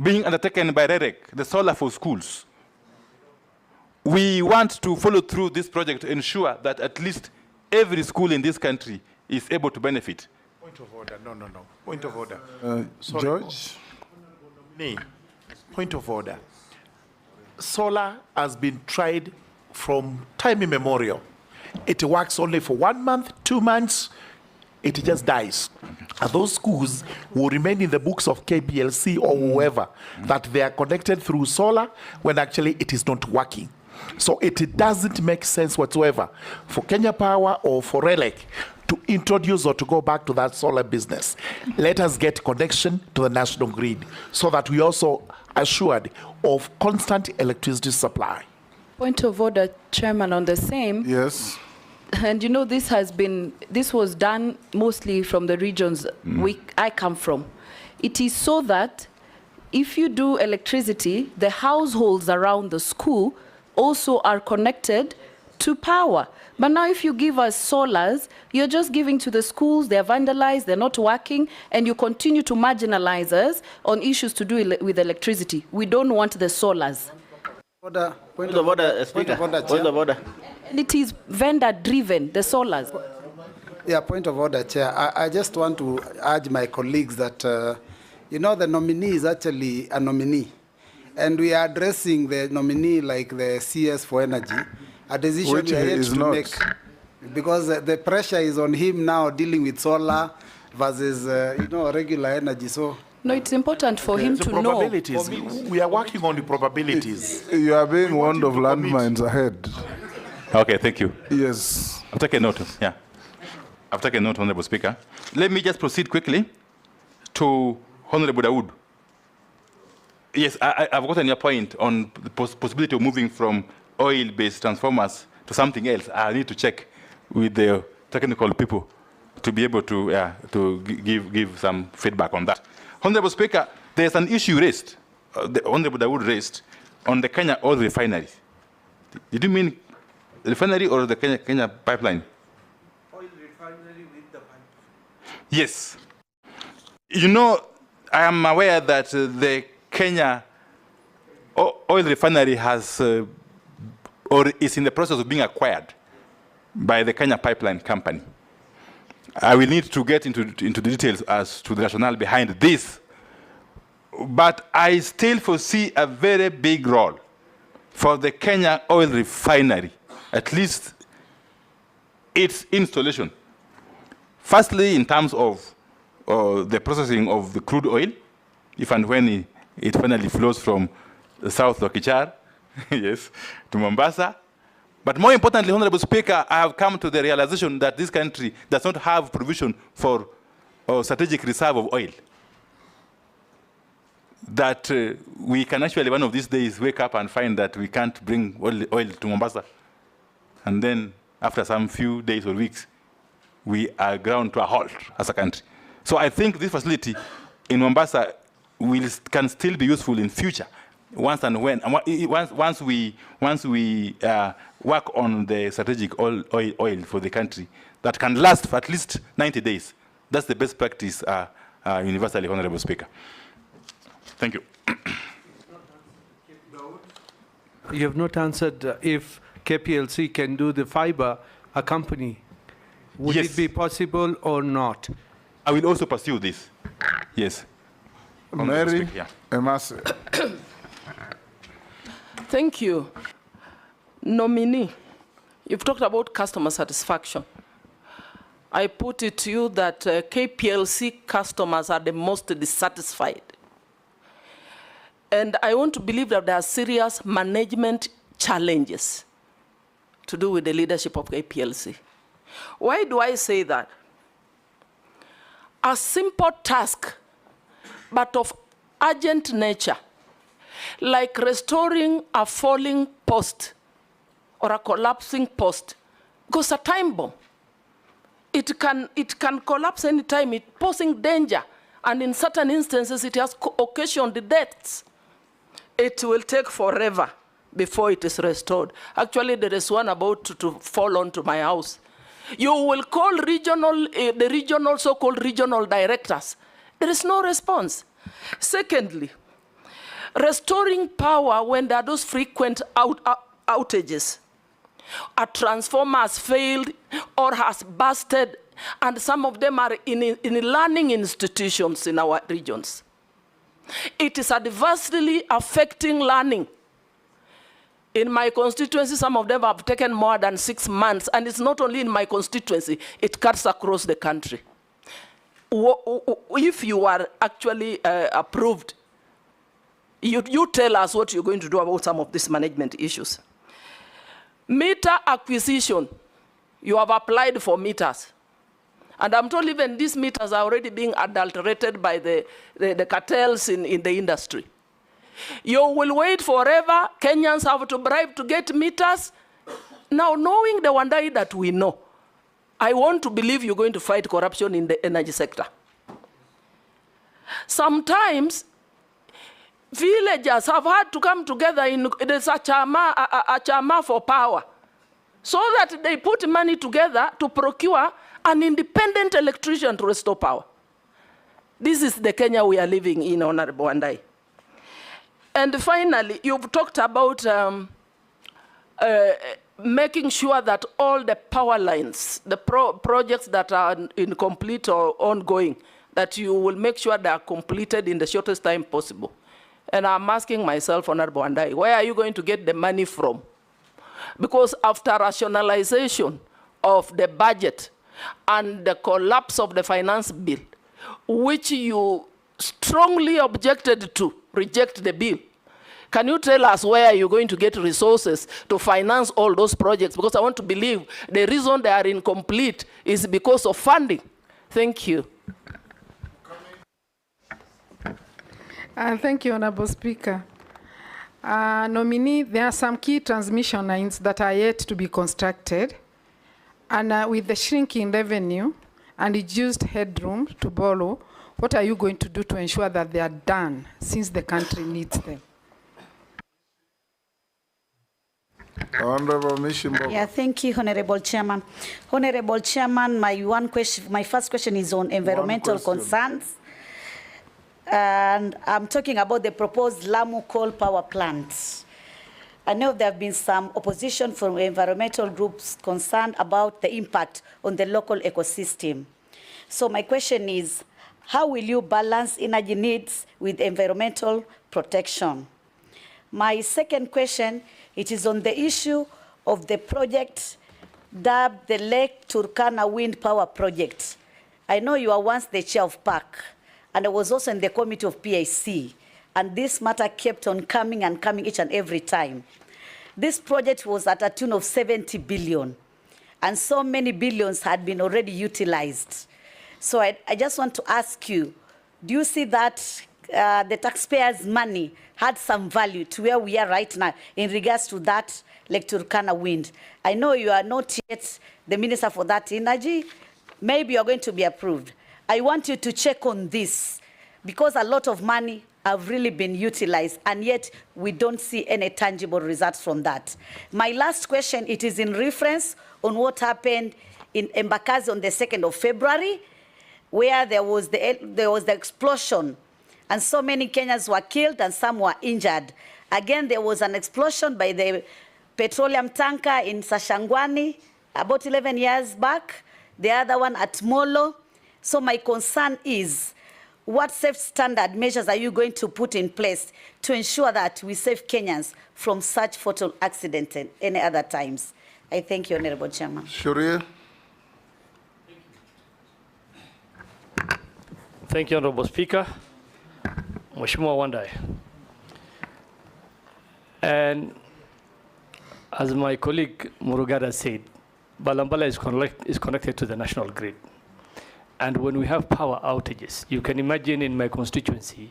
being undertaken by REREC, the solar for schools. We want to follow through this project to ensure that at least every school in this country is able to benefit. Point of order. No. Point of order. George? Point of order. Solar has been tried from time immemorial. It works only for 1 month, 2 months, it just dies. And those schools will remain in the books of KPLC or whoever that they are connected through solar when actually it is not working. So it doesn't make sense whatsoever for Kenya Power or for RELEC to introduce or to go back to that solar business. Let us get connection to the national grid so that we also assured of constant electricity supply. Point of order, Chairman, on the same. Yes. And you know, this was done mostly from the regions I come from. It is so that if you do electricity, the households around the school also are connected to power. But now if you give us solars, you're just giving to the schools, they're vandalized, they're not working, and you continue to marginalize us on issues to do with electricity. We don't want the solars. Point of order, Speaker. Point of order. And it is vendor-driven, the solars. Yeah, point of order, Chair. I just want to urge my colleagues that, the nominee is actually a nominee. And we are addressing the nominee like the CS for energy, a decision Which we are he yet is to not. make. Because the pressure is on him now dealing with solar versus, regular energy. So. No, it's important for him The to know. probabilities. We are working on the probabilities. You are being warned of landmines ahead. Okay, thank you. Yes. I've taken note. Yeah. I've taken note, Honorable Speaker. Let me just proceed quickly to Honorable Dawood. Yes, I've gotten your point on the possibility of moving from oil-based transformers to something else. I need to check with the technical people to be able to give some feedback on that. Honorable Speaker, there's an issue raised, the Honorable Dawood raised, on the Kenya oil refinery. Did you mean the refinery or the Kenya pipeline? Oil refinery with the pipeline. Yes. I am aware that the Kenya oil refinery has or is in the process of being acquired by the Kenya Pipeline Company. I will need to get into the details as to the rationale behind this, but I still foresee a very big role for the Kenya oil refinery, at least its installation. Firstly, in terms of the processing of the crude oil, if and when it finally flows from the South Lokichar, yes, to Mombasa. But more importantly, Honorable Speaker, I have come to the realization that this country does not have provision for strategic reserve of oil. That we can actually, one of these days, wake up and find that we can't bring oil to Mombasa. And then, after some few days or weeks, we are ground to a halt as a country. So I think this facility in Mombasa can still be useful in future, once we work on the strategic oil for the country that can last for at least 90 days. That's the best practice universally, Honorable Speaker. Thank you. You have not answered if KPLC can do the fiber a company. Would Yes. it be possible or not? I will also pursue this. Yes. Mary, Yeah. Emase. Thank you. Nominee, you've talked about customer satisfaction. I put it to you that KPLC customers are the most dissatisfied. And I want to believe that there are serious management challenges to do with the leadership of KPLC. Why do I say that? A simple task, but of urgent nature, like restoring a falling post or a collapsing post, goes a time bomb. It can collapse any time, it's posing danger, and in certain instances it has occasioned deaths. It will take forever before it is restored. Actually, there is one about to fall onto my house. You will call the regional, so-called regional directors. There is no response. Secondly, restoring power when there are those frequent outages. A transformer has failed or has busted, and some of them are in learning institutions in our regions. It is adversely affecting learning. In my constituency, some of them have taken more than 6 months, and it's not only in my constituency, it cuts across the country. If you are actually approved, you tell us what you're going to do about some of these management issues. Meter acquisition, you have applied for meters. And I'm told even these meters are already being adulterated by the cartels in the industry. You will wait forever. Kenyans have to bribe to get meters. Now, knowing the Wandayi that we know, I want to believe you're going to fight corruption in the energy sector. Sometimes, villagers have had to come together in a chama for power, so that they put money together to procure an independent electrician to restore power. This is the Kenya we are living in, Honorable Wandayi. And finally, you've talked about making sure that all the power lines, the projects that are incomplete or ongoing, that you will make sure they are completed in the shortest time possible. And I'm asking myself, Honorable Wandayi, where are you going to get the money from? Because after rationalization of the budget and the collapse of the finance bill, which you strongly objected to, reject the bill, can you tell us where you're going to get resources to finance all those projects? Because I want to believe the reason they are incomplete is because of funding. Thank you. Thank you, Honorable Speaker. Nominee, there are some key transmission lines that are yet to be constructed. And with the shrinking revenue and reduced headroom to borrow, what are you going to do to ensure that they are done since the country needs them? Honorable Mishimbo. Yeah, thank you, Honorable Chairman. Honorable Chairman, my first question is on environmental concerns. And I'm talking about the proposed Lamu coal power plant. I know there have been some opposition from environmental groups concerned about the impact on the local ecosystem. So my question is, how will you balance energy needs with environmental protection? My second question, it is on the issue of the project dubbed the Lake Turkana Wind Power Project. I know you were once the chair of PAC, and I was also in the committee of PAC, and this matter kept on coming and coming each and every time. This project was at a tune of 70 billion, and so many billions had been already utilized. So I just want to ask you, do you see that the taxpayers' money had some value to where we are right now in regards to that Lake Turkana wind? I know you are not yet the Minister for that energy. Maybe you're going to be approved. I want you to check on this, because a lot of money have really been utilized, and yet we don't see any tangible results from that. My last question, it is in reference on what happened in Embakasi on the 2nd of February, where there was the explosion, and so many Kenyans were killed and some were injured. Again, there was an explosion by the petroleum tanker in Sashangwani about 11 years back, the other one at Molo. So my concern is, what safe standard measures are you going to put in place to ensure that we save Kenyans from such fatal accidents and any other times? I thank you, Honorable Chairman. Sharia. Thank you, Honorable Speaker. Mheshimiwa Wandayi. And as my colleague Murugada said, Balambala is connected to the national grid. And when we have power outages, you can imagine in my constituency,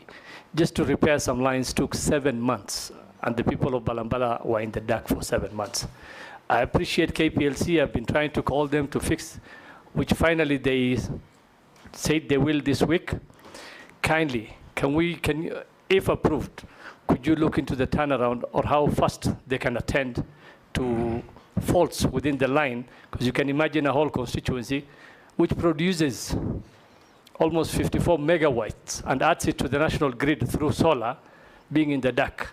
just to repair some lines took 7 months, and the people of Balambala were in the dark for 7 months. I appreciate KPLC. I've been trying to call them to fix, which finally they said they will this week. Kindly, can you, if approved, could you look into the turnaround or how fast they can attend to faults within the line? Because you can imagine a whole constituency which produces almost 54 megawatts and adds it to the national grid through solar, being in the dark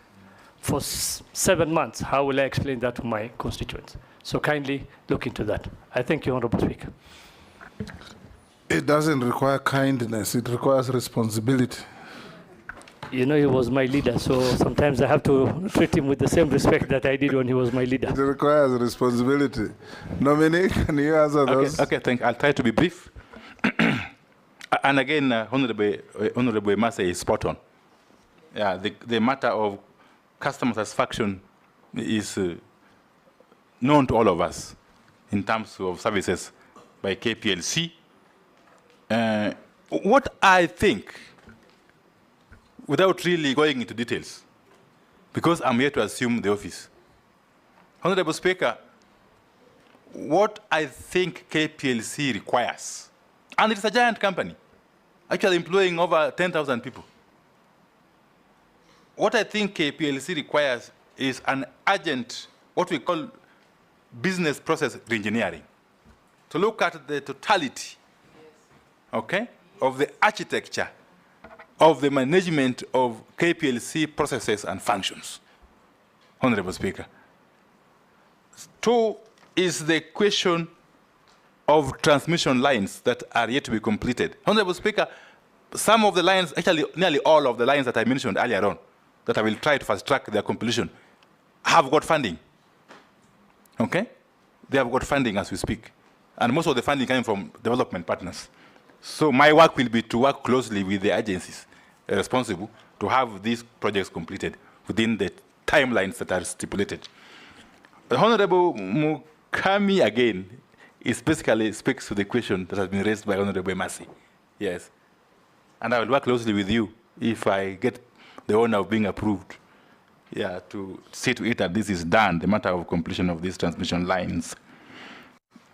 for 7 months. How will I explain that to my constituents? So kindly look into that. I thank you, Honorable Speaker. It doesn't require kindness, it requires responsibility. You know, he was my leader, so sometimes I have to treat him with the same respect that I did when he was my leader. It requires responsibility. Nominee, can you answer those? Okay, thank you. I'll try to be brief. And again, Honorable Massa is spot on. Yeah, the matter of customer satisfaction is known to all of us in terms of services by KPLC. What I think, without really going into details, because I'm here to assume the office. Honorable Speaker, what I think KPLC requires, and it's a giant company, actually employing over 10,000 people. What I think KPLC requires is an urgent, what we call business process reengineering, to look at the totality, okay, of the architecture of the management of KPLC processes and functions. Honorable Speaker. Two is the question of transmission lines that are yet to be completed. Honorable Speaker, some of the lines, actually nearly all of the lines that I mentioned earlier on, that I will try to fast track their completion, have got funding. Okay? They have got funding as we speak. And most of the funding coming from development partners. So my work will be to work closely with the agencies responsible to have these projects completed within the timelines that are stipulated. The Honorable Mukami, again, is basically speaks to the question that has been raised by Honorable Emasi. Yes. And I will work closely with you if I get the honor of being approved, yeah, to see to it that this is done, the matter of completion of these transmission lines.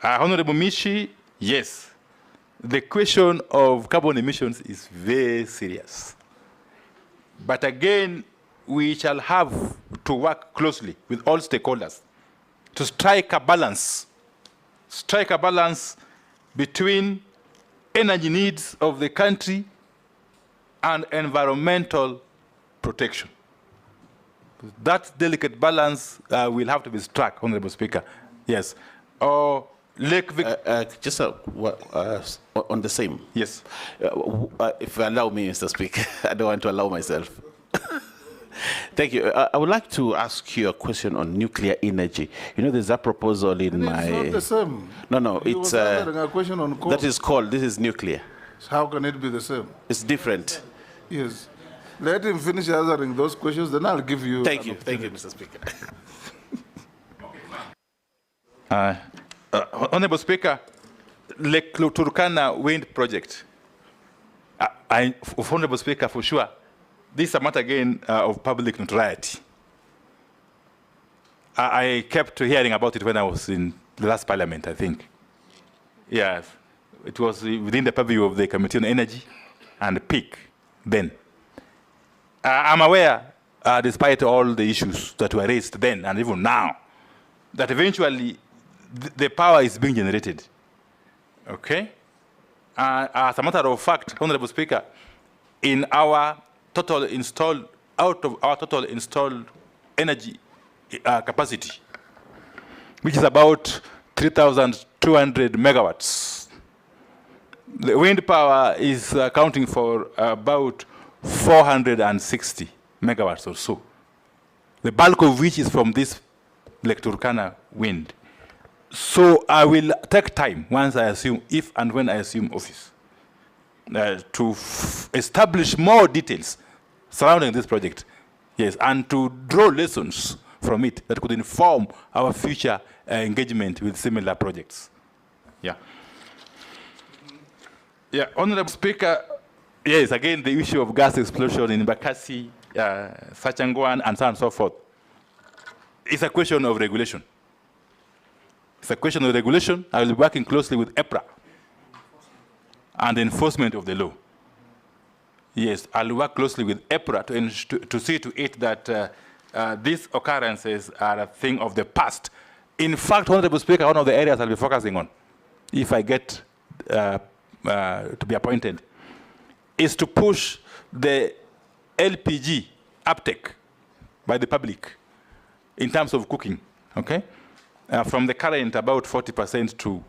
Honorable Mishi, yes, the question of carbon emissions is very serious. But again, we shall have to work closely with all stakeholders to strike a balance between energy needs of the country and environmental protection. That delicate balance will have to be struck, Honorable Speaker. Yes. Just on the same. Yes. If you allow me, Mr. Speaker, I don't want to allow myself. Thank you. I would like to ask you a question on nuclear energy. You know, there's a proposal in my... It's not the same. No, He it's... was answering a question on coal. That is called, this is nuclear. How can it be the same? It's different. Yes. Let him finish answering those questions, then I'll give you... Thank you, Mr. Speaker. Honorable Speaker, Lake Turkana wind project. Honorable Speaker, for sure, this is a matter again of public notoriety. I kept hearing about it when I was in the last parliament, I think. Yes, it was within the purview of the Committee on Energy and PIC then. I'm aware, despite all the issues that were raised then and even now, that eventually the power is being generated. Okay? As a matter of fact, Honorable Speaker, in our total installed, out of our total installed energy capacity, which is about 3,200 megawatts, the wind power is accounting for about 460 megawatts or so, the bulk of which is from this Lake Turkana wind. So I will take time once I assume, if and when I assume office, to establish more details surrounding this project, yes, and to draw lessons from it that could inform our future engagement with similar projects. Yeah. Yeah, Honorable Speaker, yes, again, the issue of gas explosion in Bakassi, Sachangwan, and so on and so forth. It's a question of regulation. It's a question of regulation. I will be working closely with EPRA and enforcement of the law. Yes, I'll work closely with EPRA to see to it that these occurrences are a thing of the past. In fact, Honorable Speaker, one of the areas I'll be focusing on, if I get to be appointed, is to push the LPG uptake by the public in terms of cooking, okay? From the current about 40% to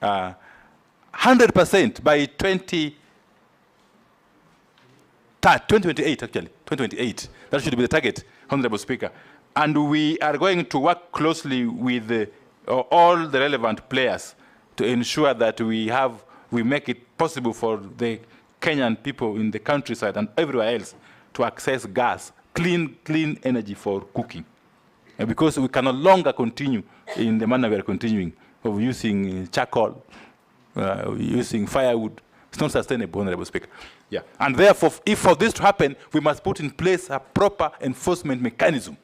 100% by 2028, actually, 2028. That should be the target, Honorable Speaker. And we are going to work closely with all the relevant players to ensure that we make it possible for the Kenyan people in the countryside and everywhere else to access gas, clean energy for cooking. Because we can no longer continue in the manner we are continuing of using charcoal, using firewood. It's not sustainable, Honorable Speaker. Yeah. And therefore, if for this to happen, we must put in place a proper enforcement mechanism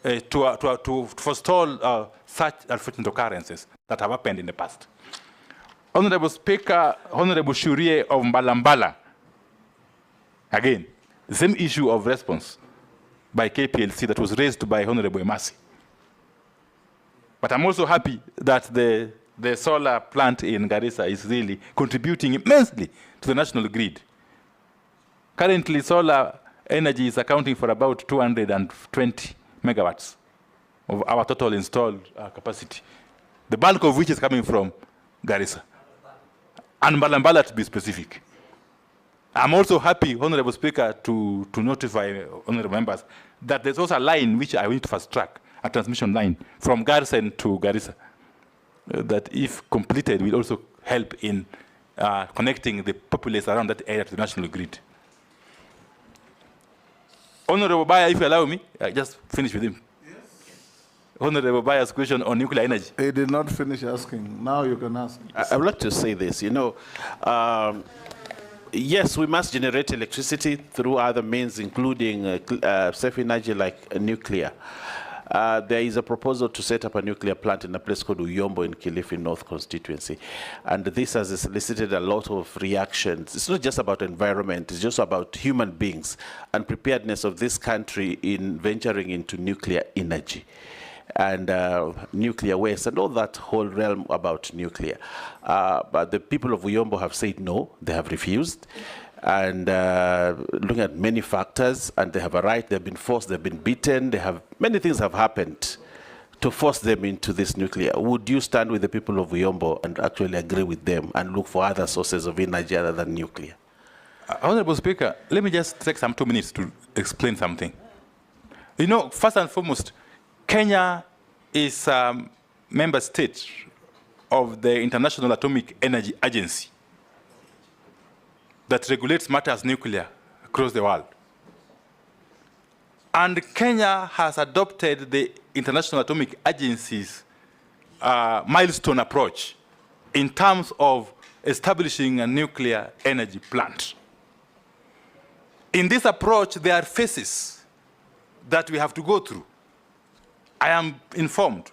to forestall such unfortunate occurrences that have happened in the past. Honorable Speaker, Honorable Shurie of Mbalambala, again, the same issue of response by KPLC that was raised by Honorable Emasi. But I'm also happy that the solar plant in Garissa is really contributing immensely to the national grid. Currently, solar energy is accounting for about 220 megawatts of our total installed capacity, the bulk of which is coming from Garissa, and Balambala to be specific. I'm also happy, Honorable Speaker, to notify honorable members that there's also a line which I need to fast track, a transmission line from Garissa to Garissa, that if completed will also help in connecting the populace around that area to the national grid. Honorable Baya, if you allow me, I just finish with him. Yes. Honorable Baya's question on nuclear energy. He did not finish asking. Now you can ask. I would like to say this, yes, we must generate electricity through other means, including safe energy like nuclear. There is a proposal to set up a nuclear plant in a place called Uyombo in Kilifi North constituency. And this has elicited a lot of reactions. It's not just about environment, it's just about human beings and preparedness of this country in venturing into nuclear energy and nuclear waste and all that whole realm about nuclear. But the people of Uyombo have said no, they have refused. And looking at many factors, and they have a right, they've been forced, they've been beaten, many things have happened to force them into this nuclear. Would you stand with the people of Uyombo and actually agree with them and look for other sources of energy other than nuclear? Honorable Speaker, let me just take some 2 minutes to explain something. First and foremost, Kenya is a member state of the International Atomic Energy Agency that regulates matters nuclear across the world. And Kenya has adopted the International Atomic Agency's milestone approach in terms of establishing a nuclear energy plant. In this approach, there are phases that we have to go through. I am informed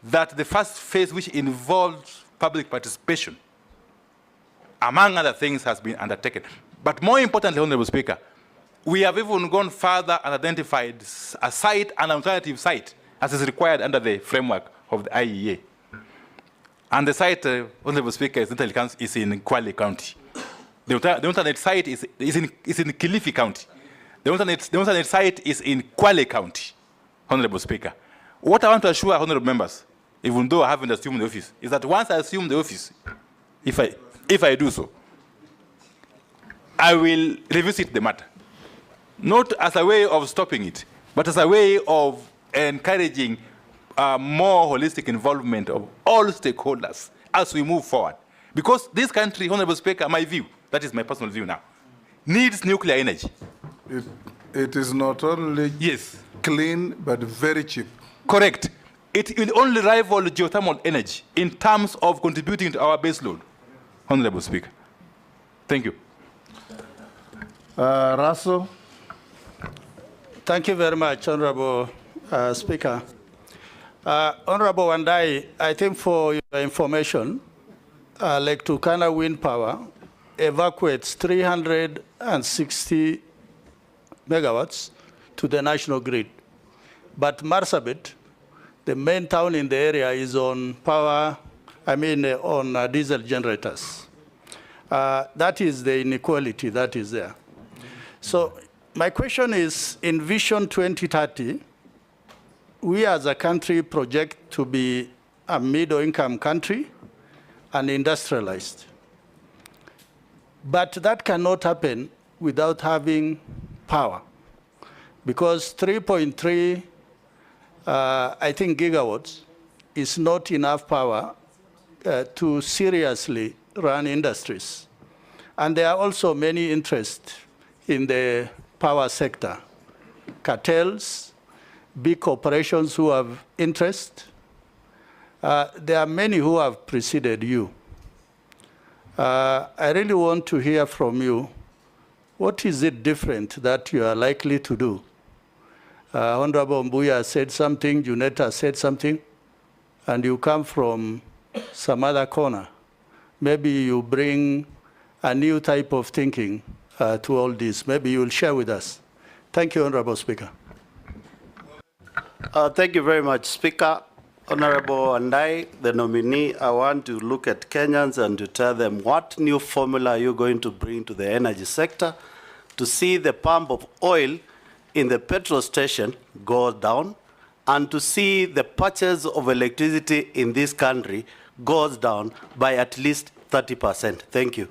that the first phase, which involves public participation, among other things, has been undertaken. But more importantly, Honorable Speaker, we have even gone further and identified a site, an alternative site, as is required under the framework of the IEA. And the site, Honorable Speaker, is in Kwale County. The alternate site is in Kilifi County. The alternate site is in Kwale County, Honorable Speaker. What I want to assure honorable members, even though I haven't assumed the office, is that once I assume the office, if I do so, I will revisit the matter. Not as a way of stopping it, but as a way of encouraging more holistic involvement of all stakeholders as we move forward. Because this country, Honorable Speaker, my view, that is my personal view now, needs nuclear energy. It is not only clean, but very cheap. Correct. It will only rival geothermal energy in terms of contributing to our base load, Honorable Speaker. Thank you. Russell. Thank you very much, Honorable Speaker. Honorable Wandayi, I think for your information, Lake Turkana Wind Power evacuates 360 megawatts to the national grid. But Marsabit, the main town in the area, is on on diesel generators. That is the inequality that is there. So my question is, in Vision 2030, we as a country project to be a middle-income country and industrialized. But that cannot happen without having power, because 3.3, I think, gigawatts is not enough power to seriously run industries. And there are also many interests in the power sector, cartels, big corporations who have interest. There are many who have preceded you. I really want to hear from you, what is it different that you are likely to do? Honorable Mbuya said something, Juneta said something, and you come from some other corner. Maybe you bring a new type of thinking to all this. Maybe you will share with us. Thank you, Honorable Speaker. Thank you very much, Speaker. Honorable Wandayi, the nominee, I want to look at Kenyans and to tell them what new formula are you going to bring to the energy sector to see the pump of oil in the petrol station go down and to see the purchase of electricity in this country goes down by at least 30%. Thank you.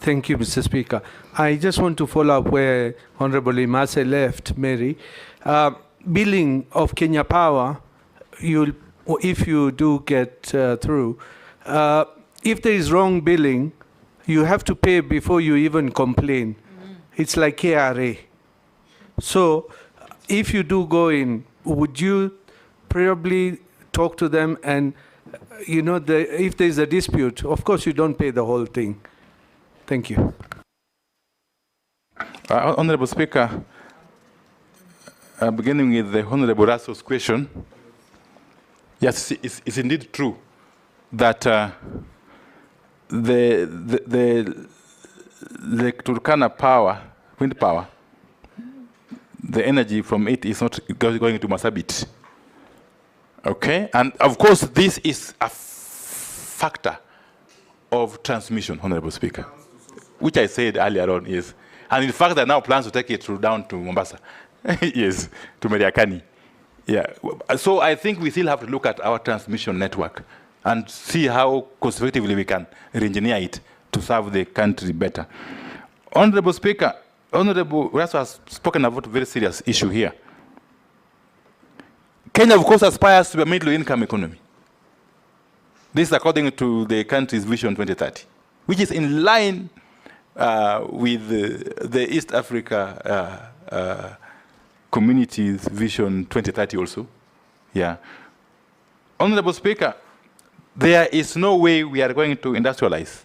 Thank you, Mr. Speaker. I just want to follow up where Honorable Imase left, Mary. Billing of Kenya Power, if you do get through, if there is wrong billing, you have to pay before you even complain. It's like KRA. So if you do go in, would you probably talk to them and, if there is a dispute, of course you don't pay the whole thing. Thank you. Honorable Speaker, beginning with the Honorable Rasso's question, yes, it's indeed true that the Turkana power, wind power, the energy from it is not going to Marsabit. Okay? And of course, this is a factor of transmission, Honorable Speaker, which I said earlier on, yes. And in fact, there are now plans to take it down to Mombasa. Yes, to Mariakani. Yeah. So I think we still have to look at our transmission network and see how cost-effectively we can re-engineer it to serve the country better. Honorable Speaker, Honorable Rasso has spoken about a very serious issue here. Kenya, of course, aspires to be a middle-income economy. This is according to the country's Vision 2030, which is in line with the East Africa Community's Vision 2030 also. Yeah. Honorable Speaker, there is no way we are going to industrialize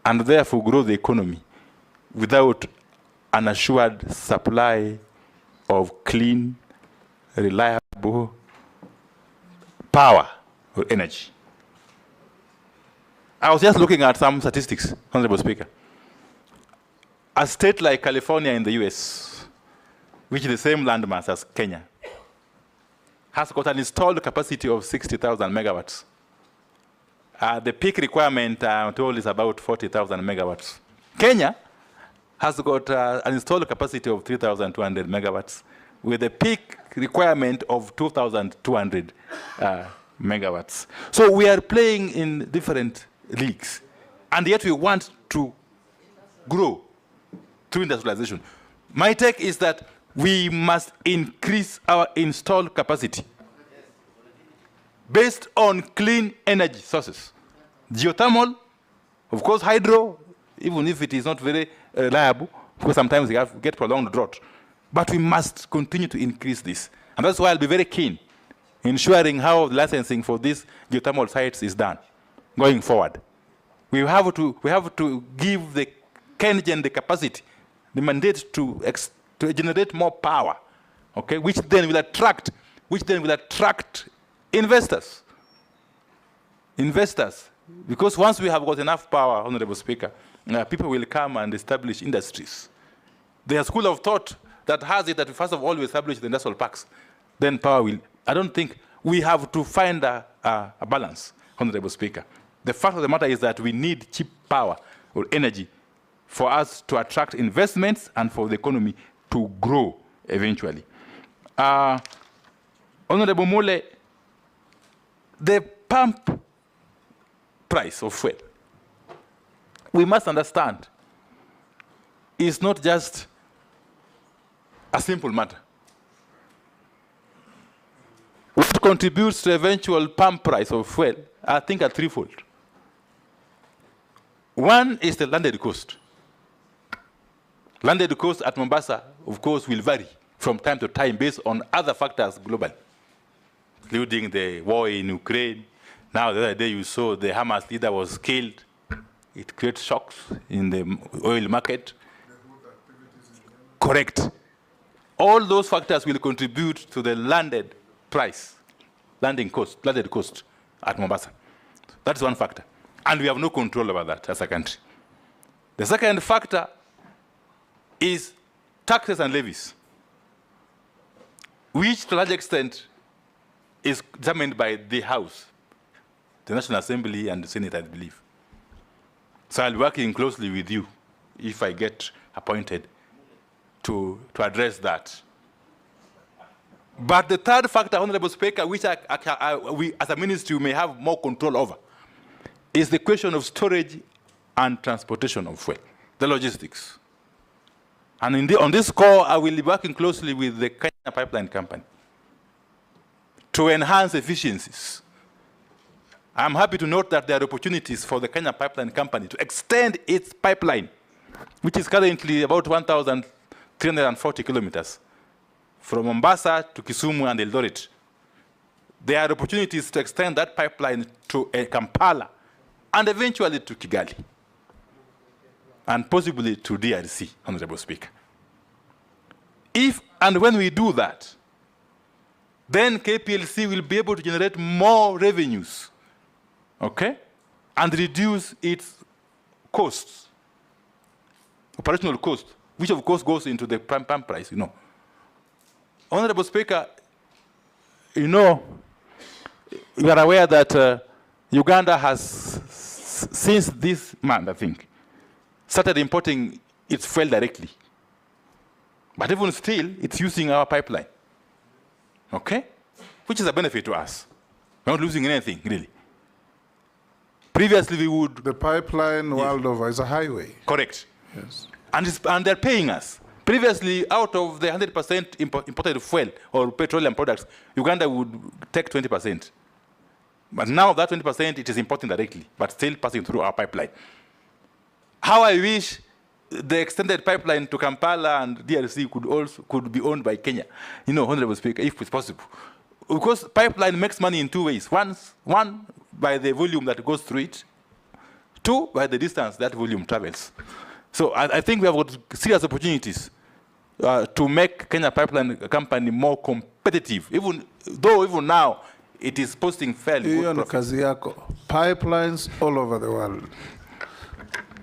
and therefore grow the economy without an assured supply of clean, reliable power or energy. I was just looking at some statistics, Honorable Speaker. A state like California in the US, which is the same landmass as Kenya, has got an installed capacity of 60,000 megawatts. The peak requirement, I'm told, is about 40,000 megawatts. Kenya has got an installed capacity of 3,200 megawatts with a peak requirement of 2,200 megawatts. So we are playing in different leagues, and yet we want to grow through industrialization. My take is that we must increase our installed capacity based on clean energy sources. Geothermal, of course, hydro, even if it is not very reliable, because sometimes we get prolonged drought. But we must continue to increase this. And that's why I'll be very keen in ensuring how the licensing for these geothermal sites is done going forward. We have to give the KenGen the capacity, the mandate to generate more power, okay, which then will attract investors. Because once we have got enough power, Honorable Speaker, people will come and establish industries. There's a school of thought that has it that first of all we establish the industrial parks, then power will. I don't think we have to find a balance, Honorable Speaker. The fact of the matter is that we need cheap power or energy for us to attract investments and for the economy to grow eventually. Honorable Mule, the pump price of fuel, we must understand, is not just a simple matter. What contributes to the eventual pump price of fuel, I think, are threefold. One is the landed cost. Landed cost at Mombasa, of course, will vary from time to time based on other factors globally, including the war in Ukraine. Now, the other day you saw the Hamas leader was killed. It creates shocks in the oil market. Correct. All those factors will contribute to the landed price, landed cost at Mombasa. That's one factor. And we have no control over that as a country. The second factor is taxes and levies, which to a large extent is determined by the House, the National Assembly and the Senate, I believe. So I'll be working closely with you if I get appointed to address that. But the third factor, Honorable Speaker, which we as a ministry may have more control over, is the question of storage and transportation of fuel, the logistics. And on this score, I will be working closely with the Kenya Pipeline Company to enhance efficiencies. I'm happy to note that there are opportunities for the Kenya Pipeline Company to extend its pipeline, which is currently about 1,340 kilometers, from Mombasa to Kisumu and Eldoret. There are opportunities to extend that pipeline to Kampala and eventually to Kigali, and possibly to DRC, Honorable Speaker. If and when we do that, then KPLC will be able to generate more revenues, okay, and reduce its costs, operational cost, which of course goes into the pump price, you know. Honorable Speaker, you know, you are aware that Uganda has, since this month, I think, started importing its fuel directly. But even still, it's using our pipeline, okay? Which is a benefit to us. We're not losing anything, really. Previously, we would... The pipeline world over is a highway. Correct. Yes. And they're paying us. Previously, out of the 100% imported fuel or petroleum products, Uganda would take 20%. But now that 20%, it is importing directly, but still passing through our pipeline. How I wish the extended pipeline to Kampala and DRC could be owned by Kenya, you know, Honorable Speaker, if it's possible. Because pipeline makes money in two ways. One, by the volume that goes through it. Two, by the distance that volume travels. So I think we have got serious opportunities to make Kenya Pipeline Company more competitive, even now it is posting fairly good profits. Pipelines all over the world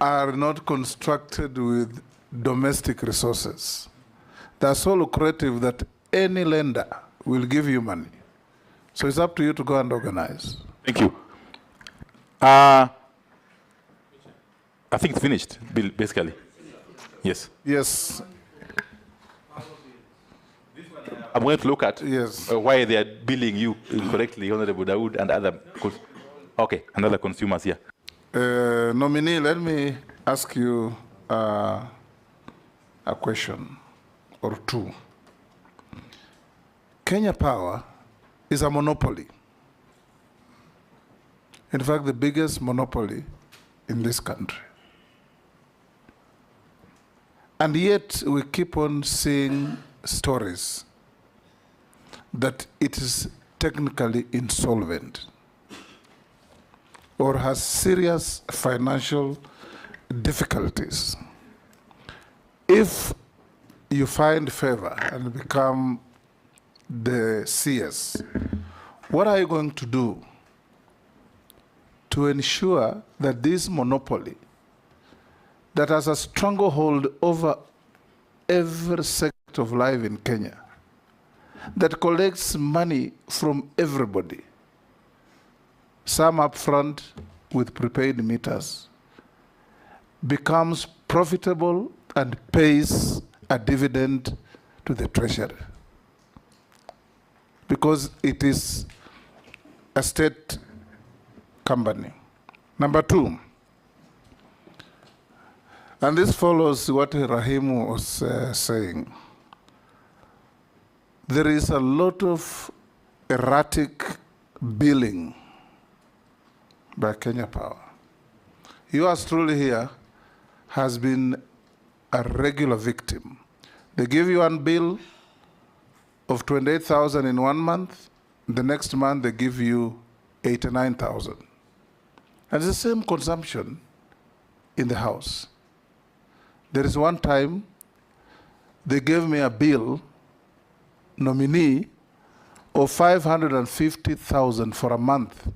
are not constructed with domestic resources. They're so lucrative that any lender will give you money. So it's up to you to go and organize. Thank you. I think it's finished, basically. Yes. Yes. I'm going to look at why they are billing you incorrectly, Honorable Dawood and other. Okay, another consumers here. Nominee, let me ask you a question or two. Kenya Power is a monopoly. In fact, the biggest monopoly in this country. And yet we keep on seeing stories that it is technically insolvent or has serious financial difficulties. If you find favor and become the CS, what are you going to do to ensure that this monopoly that has a stranglehold over every sector of life in Kenya, that collects money from everybody, some up front with prepaid meters, becomes profitable and pays a dividend to the treasury? Because it is a state company. Number two, and this follows what Rahim was saying. There is a lot of erratic billing by Kenya Power. Yours truly here has been a regular victim. They give you one bill of 28,000 in 1 month. The next month they give you 89,000. And it's the same consumption in the house. There is one time they gave me a bill, Nominee, of 550,000 for a month.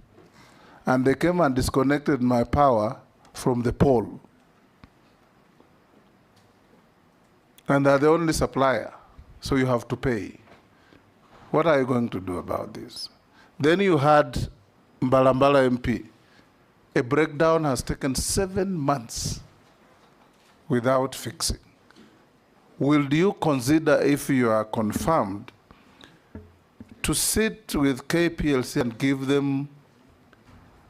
And they came and disconnected my power from the pole. And they're the only supplier, so you have to pay. What are you going to do about this? Then you had Mbalambala MP. A breakdown has taken 7 months without fixing. will you consider, if you are confirmed, to sit with KPLC and give them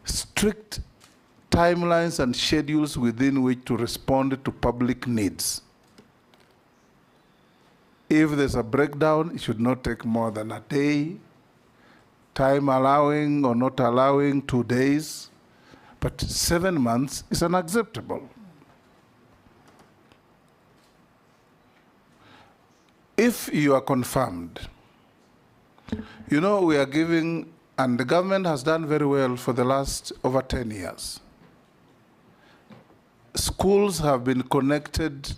strict timelines and schedules within which to respond to public needs? If there's a breakdown, it should not take more than a day, time allowing or not allowing 2 days, but 7 months is unacceptable. If you are confirmed, you know, we are giving, and the government has done very well for the last over 10 years. Schools have been connected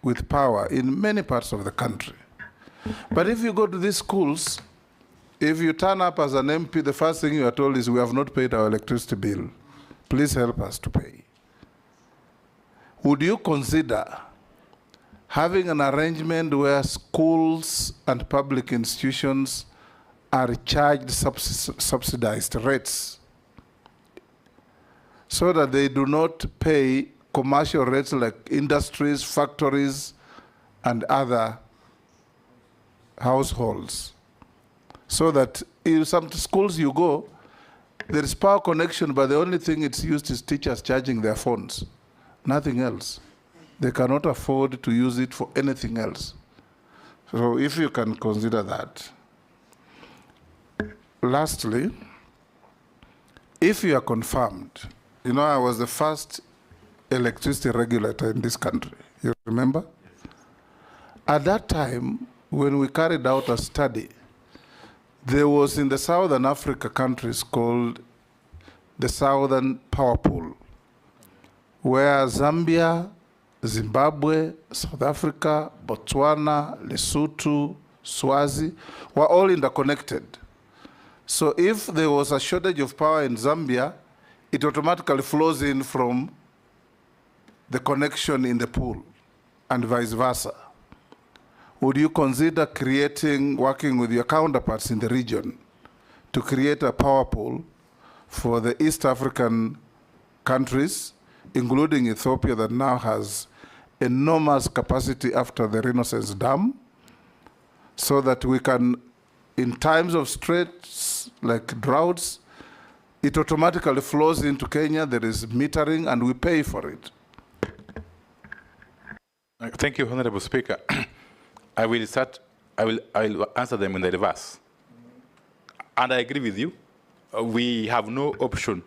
with power in many parts of the country. But if you go to these schools, if you turn up as an MP, the first thing you are told is, we have not paid our electricity bill. Please help us to pay. Would you consider having an arrangement where schools and public institutions are charged subsidized rates so that they do not pay commercial rates like industries, factories, and other households? So that in some schools you go, there is power connection, but the only thing it's used is teachers charging their phones, nothing else. They cannot afford to use it for anything else. So if you can consider that. Lastly, if you are confirmed, you know, I was the first electricity regulator in this country, you remember? At that time, when we carried out a study, there was in the Southern Africa countries called the Southern Power Pool, where Zambia, Zimbabwe, South Africa, Botswana, Lesotho, Swazi were all interconnected. So if there was a shortage of power in Zambia, it automatically flows in from the connection in the pool and vice versa. Would you consider working with your counterparts in the region to create a power pool for the East African countries, including Ethiopia that now has enormous capacity after the Renaissance Dam, so that we can, in times of straits like droughts, it automatically flows into Kenya, there is metering, and we pay for it? Thank you, Honorable Speaker. I will answer them in the reverse. And I agree with you. We have no option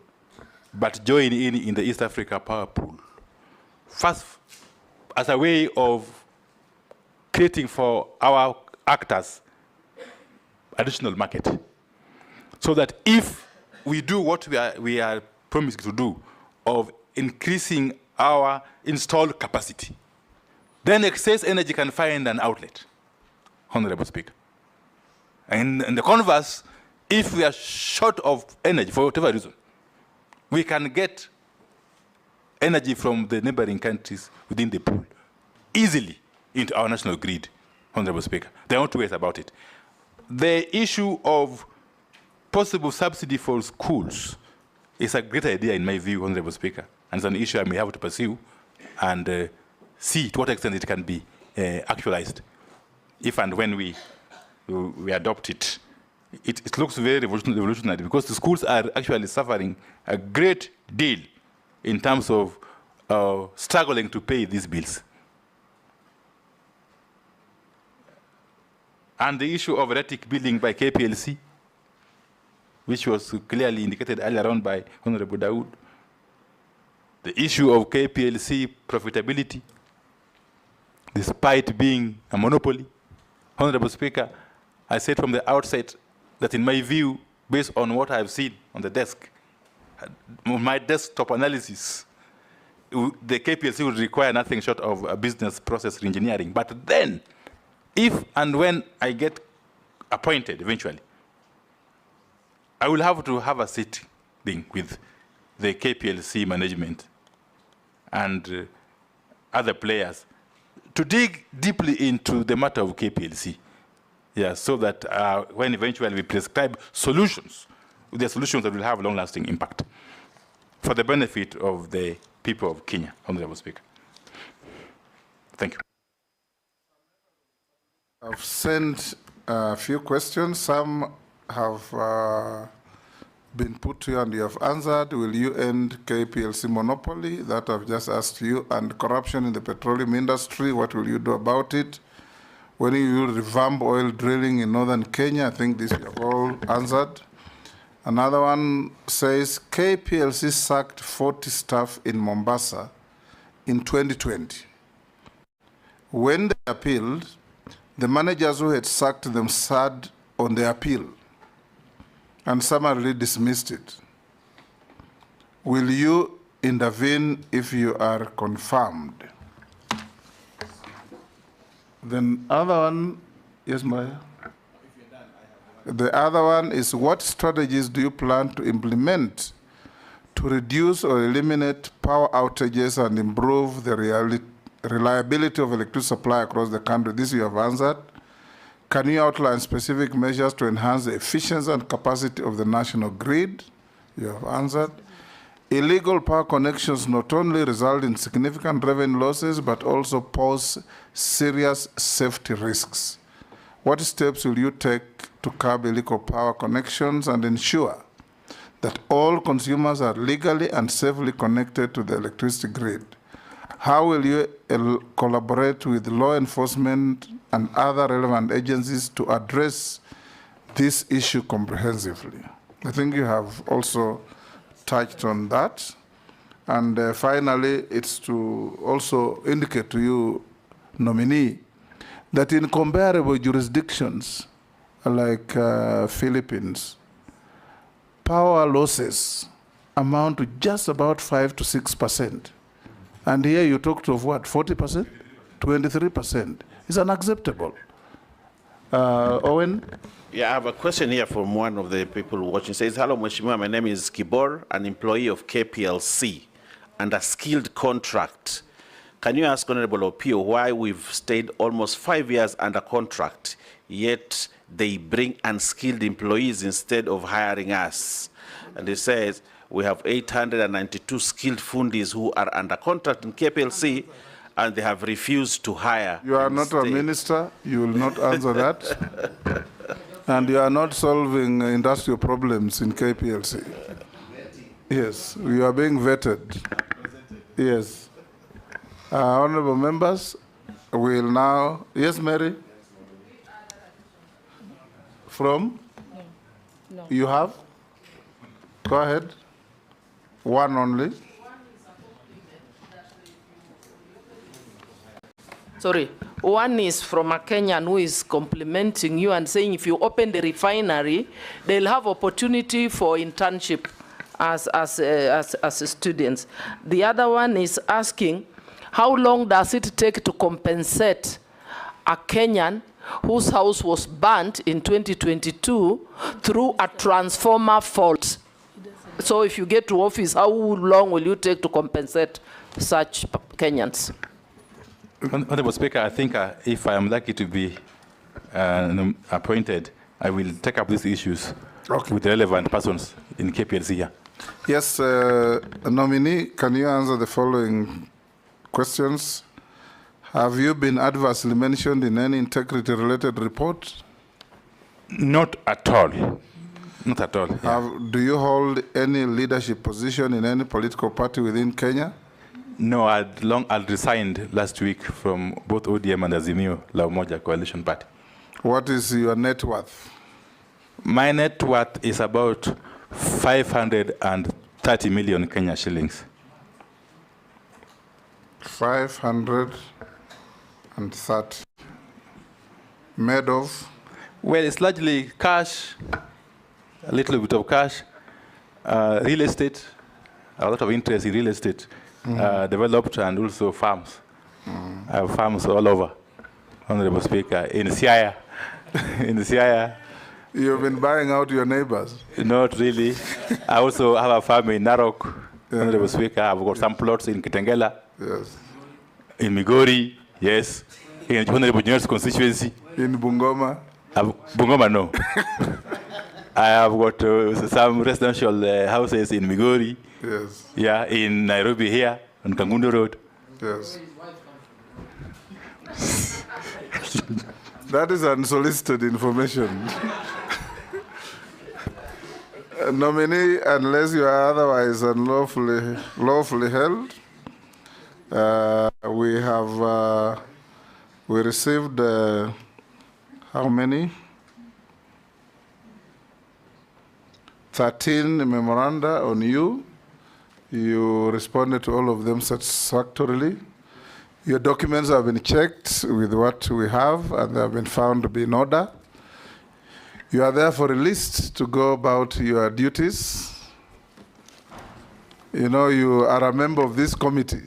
but join in the East Africa Power Pool. First, as a way of creating for our actors additional market. So that if we do what we are promising to do of increasing our installed capacity, then excess energy can find an outlet, Honorable Speaker. And in the converse, if we are short of energy for whatever reason, we can get energy from the neighboring countries within the pool easily into our national grid, Honorable Speaker. There are no two ways about it. The issue of possible subsidy for schools is a great idea in my view, Honorable Speaker, and it's an issue I may have to pursue and see to what extent it can be actualized. If and when we adopt it, it looks very revolutionary because the schools are actually suffering a great deal in terms of struggling to pay these bills. And the issue of erratic billing by KPLC, which was clearly indicated earlier on by Honorable Dawood. The issue of KPLC profitability, despite being a monopoly. Honorable Speaker, I said from the outset that in my view, based on what I've seen on the desk, my desktop analysis, the KPLC would require nothing short of a business process reengineering. But then, if and when I get appointed eventually, I will have to have a sitting with the KPLC management and other players to dig deeply into the matter of KPLC, so that when eventually we prescribe solutions, the solutions that will have long-lasting impact for the benefit of the people of Kenya, Honorable Speaker. Thank you. I've sent a few questions. Some have been put to you and you have answered. Will you end KPLC monopoly? That I've just asked you. And corruption in the petroleum industry, what will you do about it? When you will revamp oil drilling in northern Kenya? I think this you have all answered. Another one says KPLC sacked 40 staff in Mombasa in 2020. When they appealed, the managers who had sacked them sat on the appeal and summarily dismissed it. Will you intervene if you are confirmed? Then other one, yes, Maya? The other one is, what strategies do you plan to implement to reduce or eliminate power outages and improve the reliability of electricity supply across the country? This you have answered. Can you outline specific measures to enhance the efficiency and capacity of the national grid? You have answered. Illegal power connections not only result in significant revenue losses, but also pose serious safety risks. What steps will you take to curb illegal power connections and ensure that all consumers are legally and safely connected to the electricity grid? How will you collaborate with law enforcement and other relevant agencies to address this issue comprehensively? I think you have also touched on that. And finally, it's to also indicate to you, nominee, that in comparable jurisdictions like Philippines, power losses amount to just about 5 to 6%. And here you talked of what, 40%? 23%. It's unacceptable. Owen? Yeah, I have a question here from one of the people watching. It says, hello, Mheshimiwa, my name is Kibor, an employee of KPLC and a skilled contract. Can you ask Honorable Opiyo why we've stayed almost 5 years under contract, yet they bring unskilled employees instead of hiring us? And it says, we have 892 skilled fundis who are under contract in KPLC, and they have refused to hire. You are not a minister. You will not answer that. And you are not solving industrial problems in KPLC. Yes, you are being vetted. Yes. Honorable members, we'll now, yes, Mary? From? No. You have? Go ahead. One only. Sorry. One is from a Kenyan who is complimenting you and saying if you open the refinery, they'll have opportunity for internship as students. The other one is asking, how long does it take to compensate a Kenyan whose house was burnt in 2022 through a transformer fault? So if you get to office, how long will you take to compensate such Kenyans? Honorable Speaker, I think if I am lucky to be appointed, I will take up these issues with the relevant persons in KPLC here. Yes, nominee, can you answer the following questions? Have you been adversely mentioned in any integrity-related report? Not at all. Not at all. Yeah. Do you hold any leadership position in any political party within Kenya? No, I'd resigned last week from both ODM and Azimio La Umoja coalition party. What is your net worth? My net worth is about 530 million Kenya shillings. 530. Made of? Well, it's largely cash, a little bit of cash, real estate, a lot of interest in real estate, developed, and also farms. I have farms all over, Honorable Speaker, in Siaya. In Siaya. You've been buying out your neighbors? Not really. I also have a farm in Narok, Honorable Speaker. I've got some plots in Kitengela. Yes. In Migori, yes. In Honorable Junior's constituency. In Bungoma? Bungoma, no. I have got some residential houses in Migori. Yes. Yeah, in Nairobi here, on Kangundo Road. Yes. That is unsolicited information. Nominee, unless you are otherwise lawfully held, we received how many? 13 memoranda on you. You responded to all of them satisfactorily. Your documents have been checked with what we have, and they have been found to be in order. You are therefore released to go about your duties. You know, you are a member of this committee.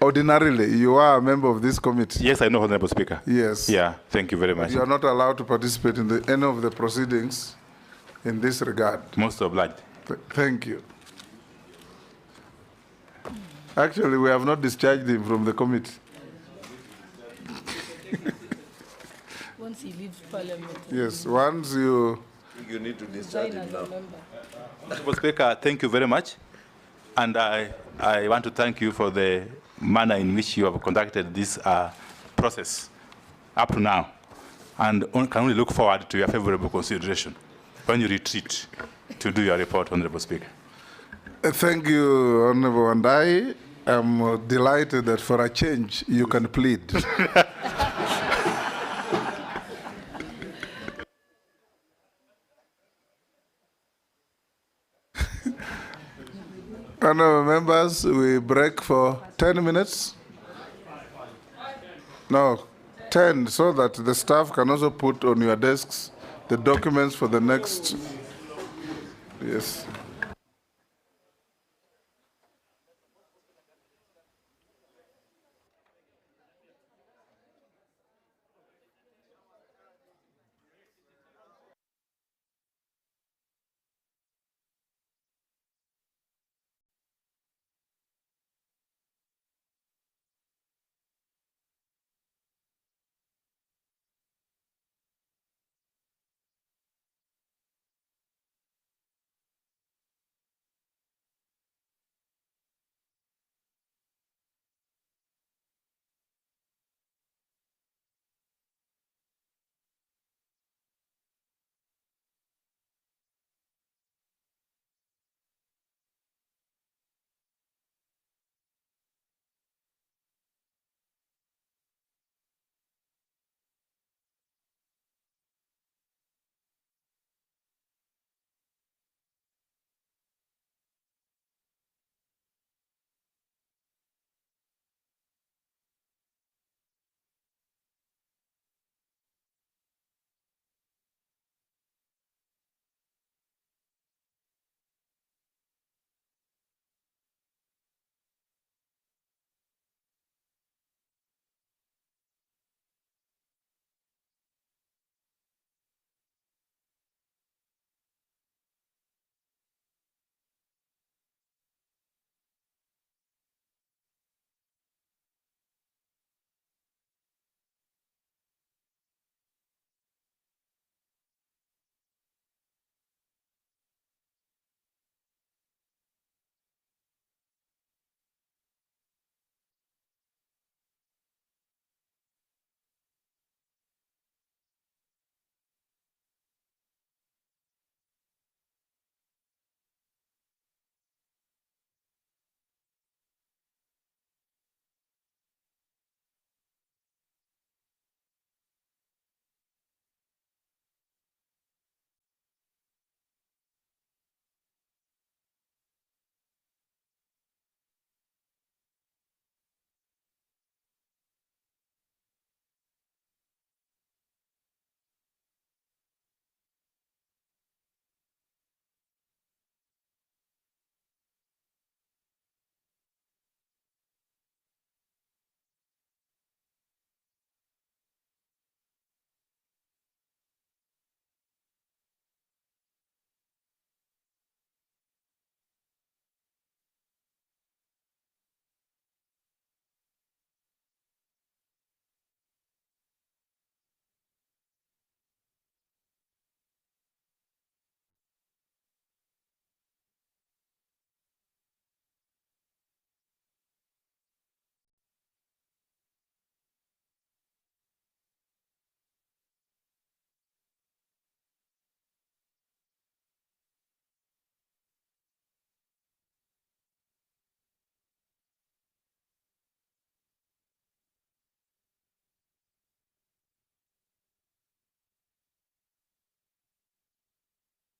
Ordinarily, you are a member of this committee. Yes, I know, Honorable Speaker. Yes. Yeah, thank you very much. You are not allowed to participate in any of the proceedings in this regard. Most obliged. Thank you. Actually, we have not discharged him from the committee. Once he leaves Parliament. Yes, once you... You need to discharge him now. Honorable Speaker, thank you very much. And I want to thank you for the manner in which you have conducted this process up to now. And can only look forward to your favorable consideration when you retreat to do your report, Honorable Speaker. Thank you, Honorable Wandayi. I'm delighted that for a change, you can plead. Honorable members, we break for 10 minutes. No, 10, so that the staff can also put on your desks the documents for the next. Yes.